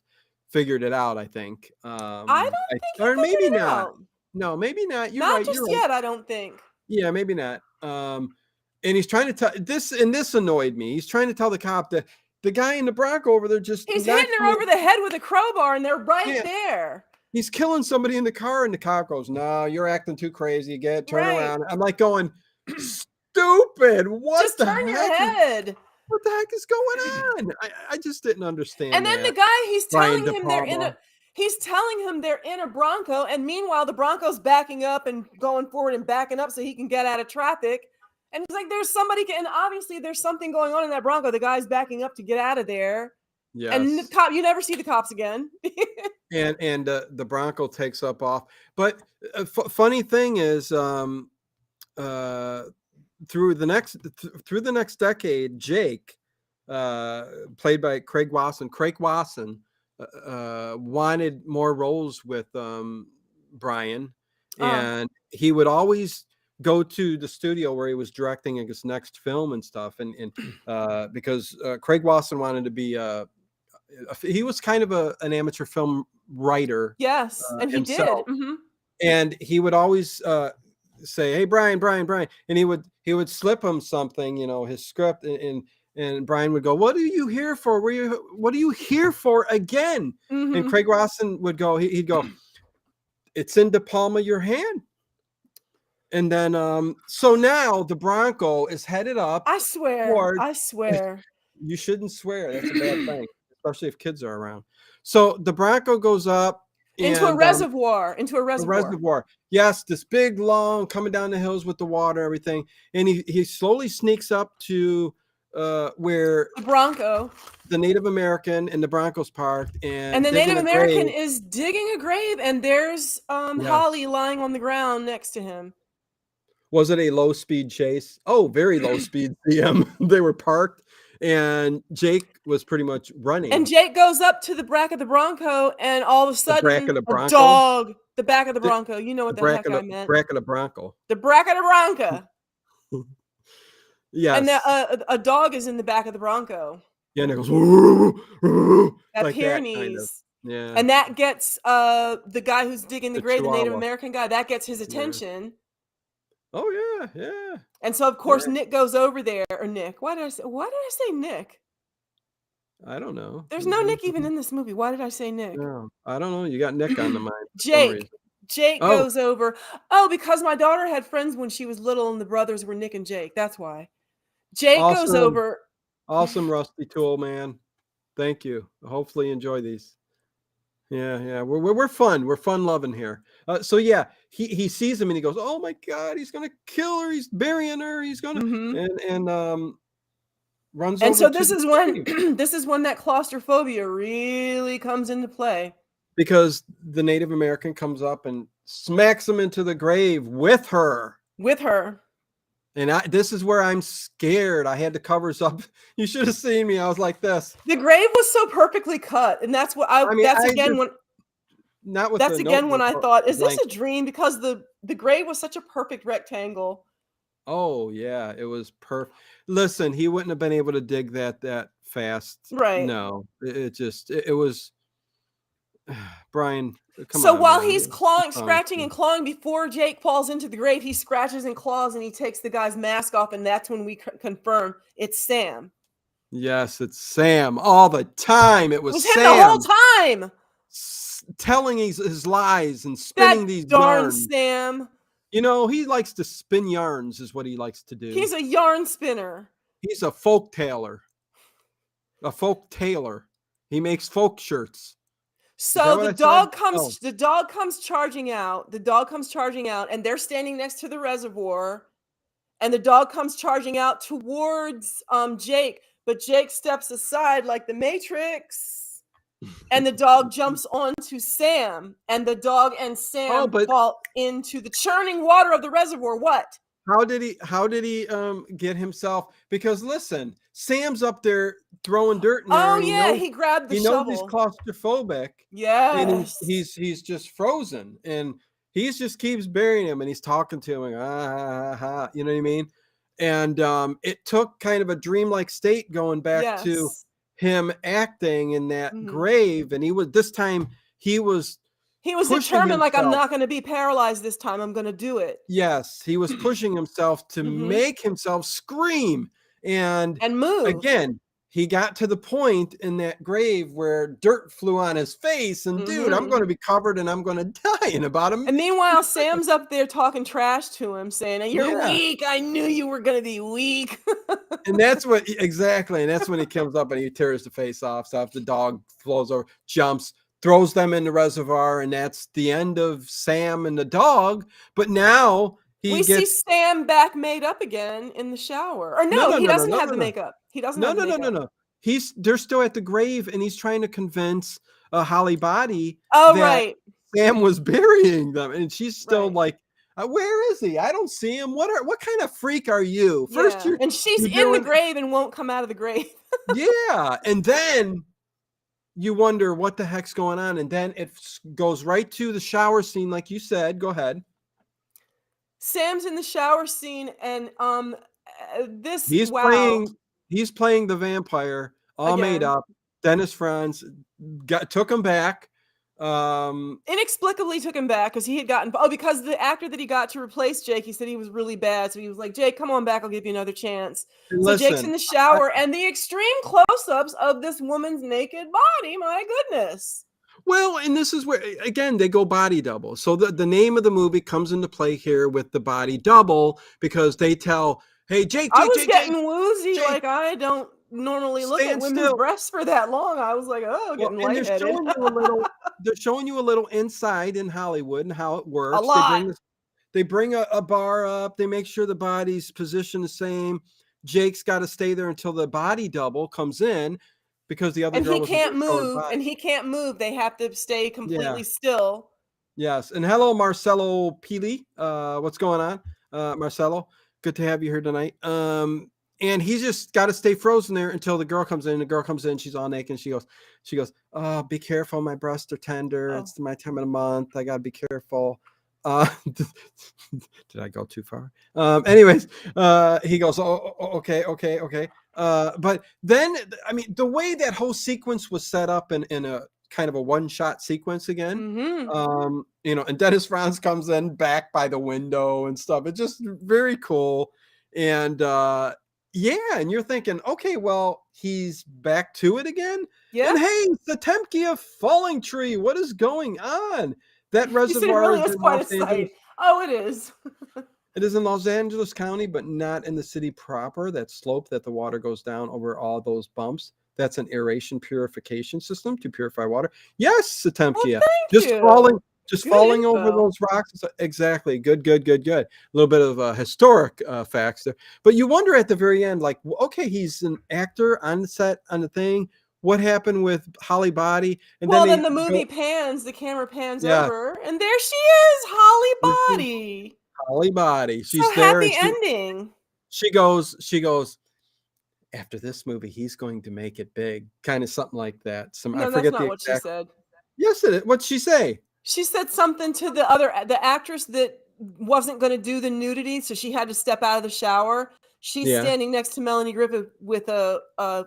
figured it out, I think, I don't think he or figured maybe it not. out. No, maybe not, Not you're just right. yet, I don't think. Yeah, maybe not. And he's trying to tell this, and this annoyed me. He's trying to tell the cop that the guy in the Bronco over there just He's not hitting her doing, over the head with a crowbar, and they're right yeah, there. he's killing somebody in the car, and the cop goes, "No, you're acting too crazy. Turn Right. around." I'm like going, "Stupid! Just turn your head. What the heck is going on?" I just didn't understand And then the that. guy, Brian De Palma. he's telling him they're in a Bronco, and meanwhile the Bronco's backing up and going forward and backing up so he can get out of traffic. And he's like, there's somebody, and obviously there's something going on in that Bronco. The guy's backing up to get out of there. And the Yes. cop, you never see the cops again. And the Bronco takes up off. But funny thing is, uh, through the next decade, Jake, played by Craig Wasson, wanted more roles with Brian, Uh, and he would always go to the studio where he was directing his next film and stuff, and because Craig Wasson wanted to be he was kind of an amateur film writer Yes, and he did. himself, and he would always say, "Hey, Brian," and he would slip him something, his script, and Brian would go, "What are you here for? What are you here for again?" And Craig Wasson would go, he'd go, "It's in the palm of your hand." And then, so now the Bronco is headed up. I swear. You shouldn't swear. That's a bad thing, especially if kids are around. So the Bronco goes up into a reservoir. Yes, this big, long, coming down the hills with the water, everything. And he slowly sneaks up to where the Bronco, the Native American and the Bronco's parked, and the Native American is digging a grave, and there's Holly lying on the ground next to him. Was it a low-speed chase? Oh, very low-speed CM. They were parked, and Jake was pretty much running. And Jake goes up to the back of the Bronco, and all of a sudden, the back of the Bronco. You know what the heck I meant. Back of the Bronco. The back of the Bronco. Yes. And a dog is in the back of the Bronco. Yeah, and it goes, woo, woo, that like Pyrenees. That kind of. Yeah. And that gets the guy who's digging the grave, the Native American guy, that gets his attention. Yeah. Oh yeah. And so of course Nick goes over there, or Nick. Why did I say Nick? I don't know. There's no Nick even in this movie. Why did I say Nick? No, I don't know. You got Nick on the mind. Jake goes over. Oh, because my daughter had friends when she was little, and the brothers were Nick and Jake. That's why. Jake goes over. Awesome, Rusty Tool, man. Thank you. Hopefully you enjoy these. Yeah. We're fun. We're fun loving here. So yeah, he sees him and he goes, "Oh my God, he's gonna kill her. He's burying her. He's gonna," and runs. And so this is when that claustrophobia really comes into play, because the Native American comes up and smacks him into the grave with her. And this is where I'm scared. I had the covers up. You should have seen me. I was like this. The grave was so perfectly cut, and that's what when I thought, is this a dream? Because the grave was such a perfect rectangle. Oh yeah, it was perfect. Listen, he wouldn't have been able to dig that fast. Right. No, it was. Brian, come on. So while he's scratching and clawing before Jake falls into the grave, he scratches and claws and he takes the guy's mask off, and that's when we confirm it's Sam. Yes, it's Sam all the time. It was Sam him the whole time, telling his lies and spinning these darn yarns. Sam. He likes to spin yarns, is what he likes to do. He's a yarn spinner. He's a folk tailor. He makes folk shirts. So the dog comes charging out. And they're standing next to the reservoir. And the dog comes charging out towards Jake, but Jake steps aside like the Matrix. And the dog jumps onto Sam, and the dog and Sam fall into the churning water of the reservoir. What? How did he get himself? Because listen, Sam's up there throwing dirt in there. Oh yeah, he grabbed the shovel. He knows he's claustrophobic. Yeah, and he's just frozen, and he just keeps burying him, and he's talking to him, you know what I mean? And it took kind of a dreamlike state going back to him acting in that grave, and he was determined, like, I'm not going to be paralyzed this time. I'm going to do it. Yes, he was pushing himself to make himself scream and move. Again, he got to the point in that grave where dirt flew on his face, and dude, I'm going to be covered and I'm going to die in about a minute. And meanwhile, Sam's up there talking trash to him, saying, "You're weak. I knew you were going to be weak." And that's when he comes up and he tears the face off. So if the dog flows over, jumps, throws them in the reservoir, and that's the end of Sam and the dog. But now we see Sam back made up again in the shower. Or he doesn't have the makeup. He doesn't have the makeup. No. They're still at the grave, and he's trying to convince Holly Body that Sam was burying them, and she's still like, where is he? I don't see him. What kind of freak are you? First, and she's in the grave and won't come out of the grave. Yeah, and then you wonder what the heck's going on, and then it goes right to the shower scene, like you said. Go ahead. Sam's in the shower scene, and this He's wow playing the vampire, all made again. up. Dennis Franz took him back. Inexplicably took him back because he had gotten because the actor that he got to replace Jake, he said he was really bad, so he was like, Jake, come on back, I'll give you another chance. So Jake's in Listen, the shower, and the extreme close-ups of this woman's naked body, my goodness. well, and this is where again they go body double. So the name of the movie comes into play here with the body double, because they tell, hey, Jake, I Jake, was Jake, Jake, getting woozy, Jake, like I don't normally look at stand women's still. breasts for that long. I was like, oh, Well, getting and lightheaded. they're showing you a little inside in Hollywood and how it A works. lot. They bring a bar up. They make sure the body's positioned the same. Jake's got to stay there until the body double comes in, because the other And girl he wasn't can't going to show his move, body. and he can't move. They have to stay Yeah. completely still. Yes. And hello, Marcelo Pili. What's going on? Marcelo, good to have you here tonight. And he's just got to stay frozen there until the girl comes in. The girl comes in, she's all naked, and she goes, oh, be careful, my breasts are tender. Oh. It's my time of the month. I gotta be careful. Did I go too far? Anyways, he goes, oh, okay. But then, I mean, the way that whole sequence was set up in a kind of a one-shot sequence again, and Dennis Franz comes in back by the window and stuff. It's just very cool. And and you're thinking, okay, well, he's back to it again. Yeah. And hey, the Tempe falling tree. What is going on? That You said it reservoir really is is in quite a Los Angeles. sight. Oh, it is. It is in Los Angeles County, but not in the city proper. That slope that the water goes down over all those bumps. That's an aeration purification system to purify water. Yes, Well, Potemkin. thank you. Just Good falling over info. those rocks. Exactly. Good. A little bit of historic facts there. But you wonder at the very end, like, okay, he's an actor on the set, on the thing. What happened with Holly Body? And Well, then then the movie pans, the camera pans yeah, over, and there she is, Holly this is Body. Holly Body. She's So there, and happy ending. she goes, after this movie, he's going to make it big. Kind of something like that. I No, that's forget not the what she exact. said. Yes, it is. What'd she say? She said something to the actress that wasn't going to do the nudity, so she had to step out of the shower. She's Yeah. standing next to Melanie Griffith with a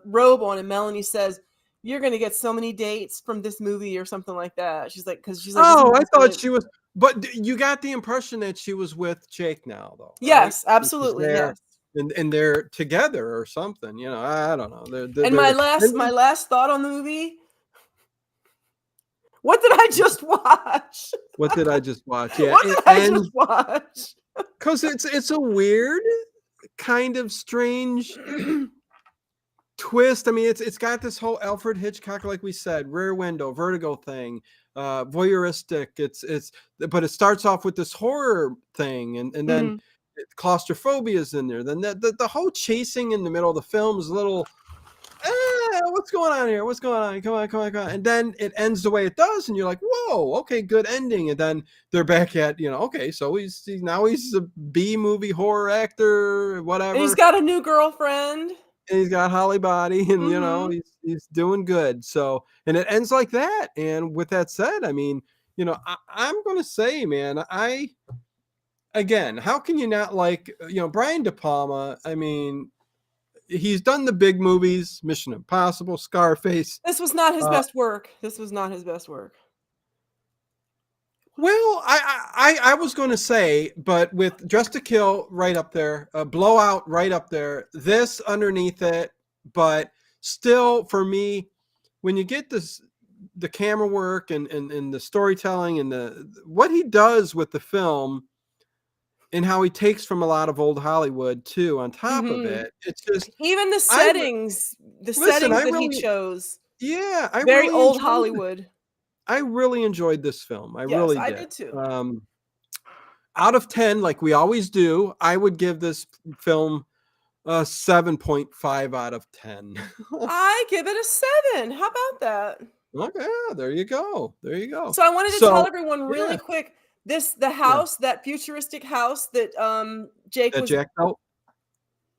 robe on, and Melanie says, "You're going to get so many dates from this movie," or something like that. She's like, "This Oh, I movie's thought gonna-" she was, but you got the impression that she was with Jake now, though, right? Yes, She's absolutely, there, yes. and they're together or something. I don't know. And my last thought on the movie. What did I just watch? What did I just watch? Yeah, What did I just watch? Because it's a weird, kind of strange twist. I mean, it's got this whole Alfred Hitchcock, like we said, Rear Window, Vertigo thing, voyeuristic. But it starts off with this horror thing, and then claustrophobia is in there. Then the whole chasing in the middle of the film is a little. What's going on here? What's going on? Come on. And then it ends the way it does, and you're like, whoa, okay, good ending. And then they're back at, okay, so he's a B movie horror actor, whatever. And he's got a new girlfriend. And he's got Holly Body, and he's doing good. So, and it ends like that. And with that said, I mean, I'm gonna say, man, again, how can you not like, Brian De Palma? I mean, he's done the big movies, Mission Impossible, Scarface. This was not his best work. Well, I was going to say, but with Dress to Kill right up there, Blowout right up there, this underneath it, but still for me, when you get the camera work and the storytelling and what he does with the film, and how he takes from a lot of old Hollywood too, on top of it, it's just even the settings, that he chose. Yeah, very old Hollywood. I really enjoyed this film. I really did. I did too. Out of 10, like we always do, I would give this film a 7.5 out of 10. I give it a 7. How about that? Okay, there you go. So I wanted to tell everyone really quick. The house, that futuristic house that Jack built?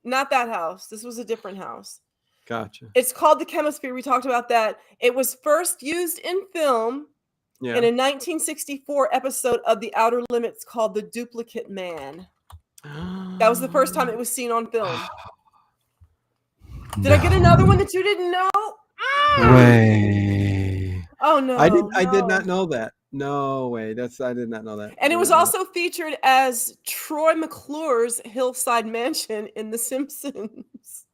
Not that house. This was a different house. Gotcha. It's called the Chemosphere. We talked about that. It was first used in film in a 1964 episode of The Outer Limits called The Duplicate Man. That was the first time it was seen on film. Did I get another one that you didn't know? Way. Oh no. I did not know that. No way. I did not know that. And it was also featured as Troy McClure's hillside mansion in The Simpsons.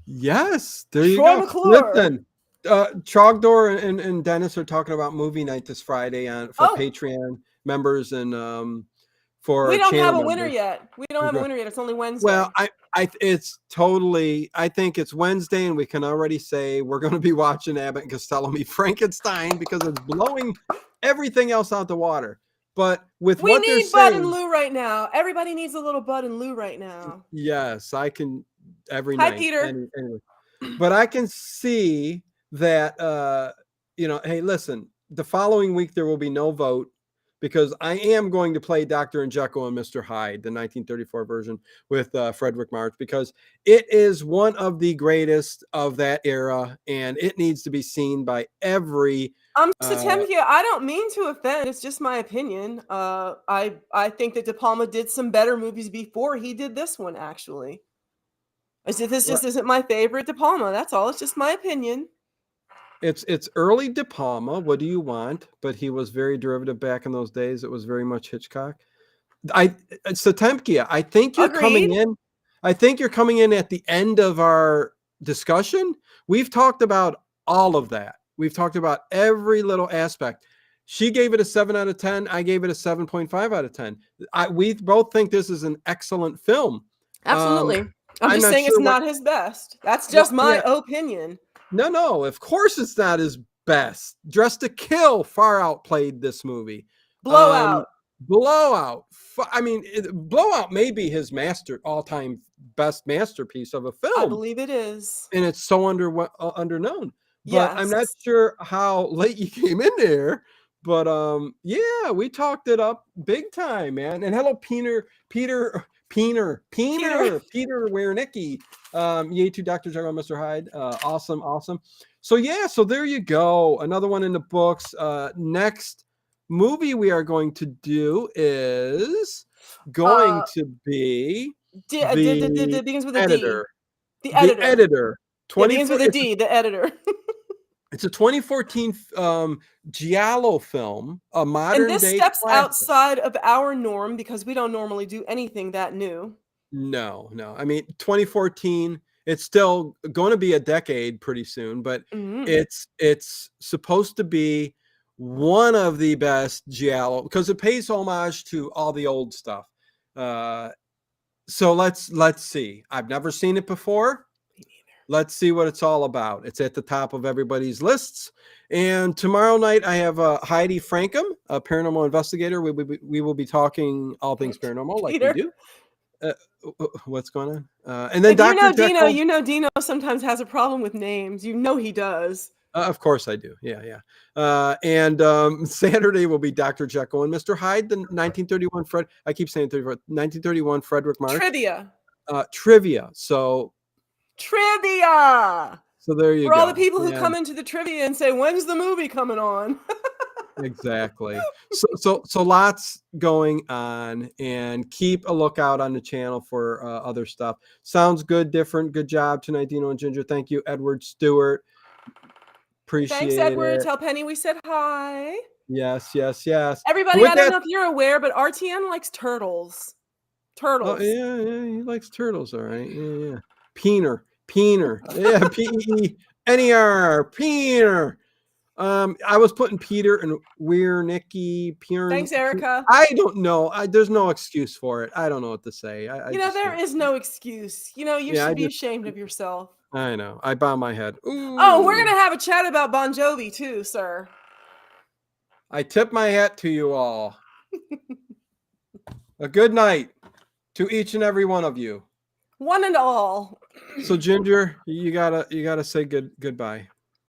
Yes, there you Troy go. McClure. Listen, Trogdor and Dennis are talking about movie night this Friday for Patreon members and for we don't have a members. winner yet. We don't have a winner yet. It's only Wednesday. Well, I think it's Wednesday, and we can already say we're going to be watching Abbott and Costello meet Frankenstein because it's blowing everything else out the water. But with we what they're need Bud saying, and Lou right now. Everybody needs a little Bud and Lou right now. Yes, I can every Hi, night. Peter. Anyway. But I can see that hey, listen, the following week there will be no vote because I am going to play Dr. and Jekyll and Mr. Hyde, the 1934 version with Frederick March, because it is one of the greatest of that era, and it needs to be seen by every. Satemkia, I don't mean to offend. It's just my opinion. I think that De Palma did some better movies before he did this one, actually. This just isn't my favorite De Palma. That's all. It's just my opinion. It's early De Palma. What do you want? But he was very derivative back in those days. It was very much Hitchcock. Satemkia, I think you're coming in. I think you're coming in at the end of our discussion. We've talked about all of that. We've talked about every little aspect. She gave it a 7 out of 10. I gave it a 7.5 out of 10. We both think this is an excellent film. Absolutely. I'm just saying it's not his best. That's just my opinion. No, of course it's not his best. Dressed to Kill far outplayed this movie. Blowout. I mean, Blowout may be his all-time best masterpiece of a film. I believe it is. And it's so underknown. But I'm not sure how late you came in there. But we talked it up big time, man. And hello, Peter Wernicki. Yay to Dr. Jekyll and Mr. Hyde. Awesome. So there you go. Another one in the books. Next movie we are going to do is going to be begins with a editor. D. The editor. The editor. Begins with a D. The editor. It's a 2014 giallo film, a modern day. And this steps outside of our norm because we don't normally do anything that new. No. I mean, 2014. It's still going to be a decade pretty soon, but it's supposed to be one of the best giallo because it pays homage to all the old stuff. So let's see. I've never seen it before. Let's see what it's all about. It's at the top of everybody's lists. And tomorrow night, I have Heidi Frankham, a paranormal investigator. We will be talking all things paranormal like we do. What's going on? And then Dr. Jekyll, Dino sometimes has a problem with names. You know he does. Of course I do. Yeah. And Saturday will be Dr. Jekyll and Mr. Hyde, the 1931 I keep saying 1931 Frederick March. Trivia. So there you go. For all the people who come into the trivia and say, when's the movie coming on? Exactly. So lots going on, and keep a lookout on the channel for other stuff. Sounds good, different. Good job tonight, Dino and Ginger. Thank you, Edward Stewart. Appreciate Thanks, Edward. it. Tell Penny we said hi. Yes. Everybody, I don't know if you're aware, but RTN likes turtles. Oh, yeah, he likes turtles. All right. Yeah. Peener. Yeah, P-E-E-N-E-R. Peener. I was putting Peter and Wernicki. Thanks, Erica. I don't know. There's no excuse for it. I don't know what to say. There is no excuse. You should be ashamed of yourself. I know. I bow my head. Ooh. Oh, we're gonna have a chat about Bon Jovi too, sir. I tip my hat to you all. A good night to each and every one of you. One and all. So Ginger, you gotta say goodbye.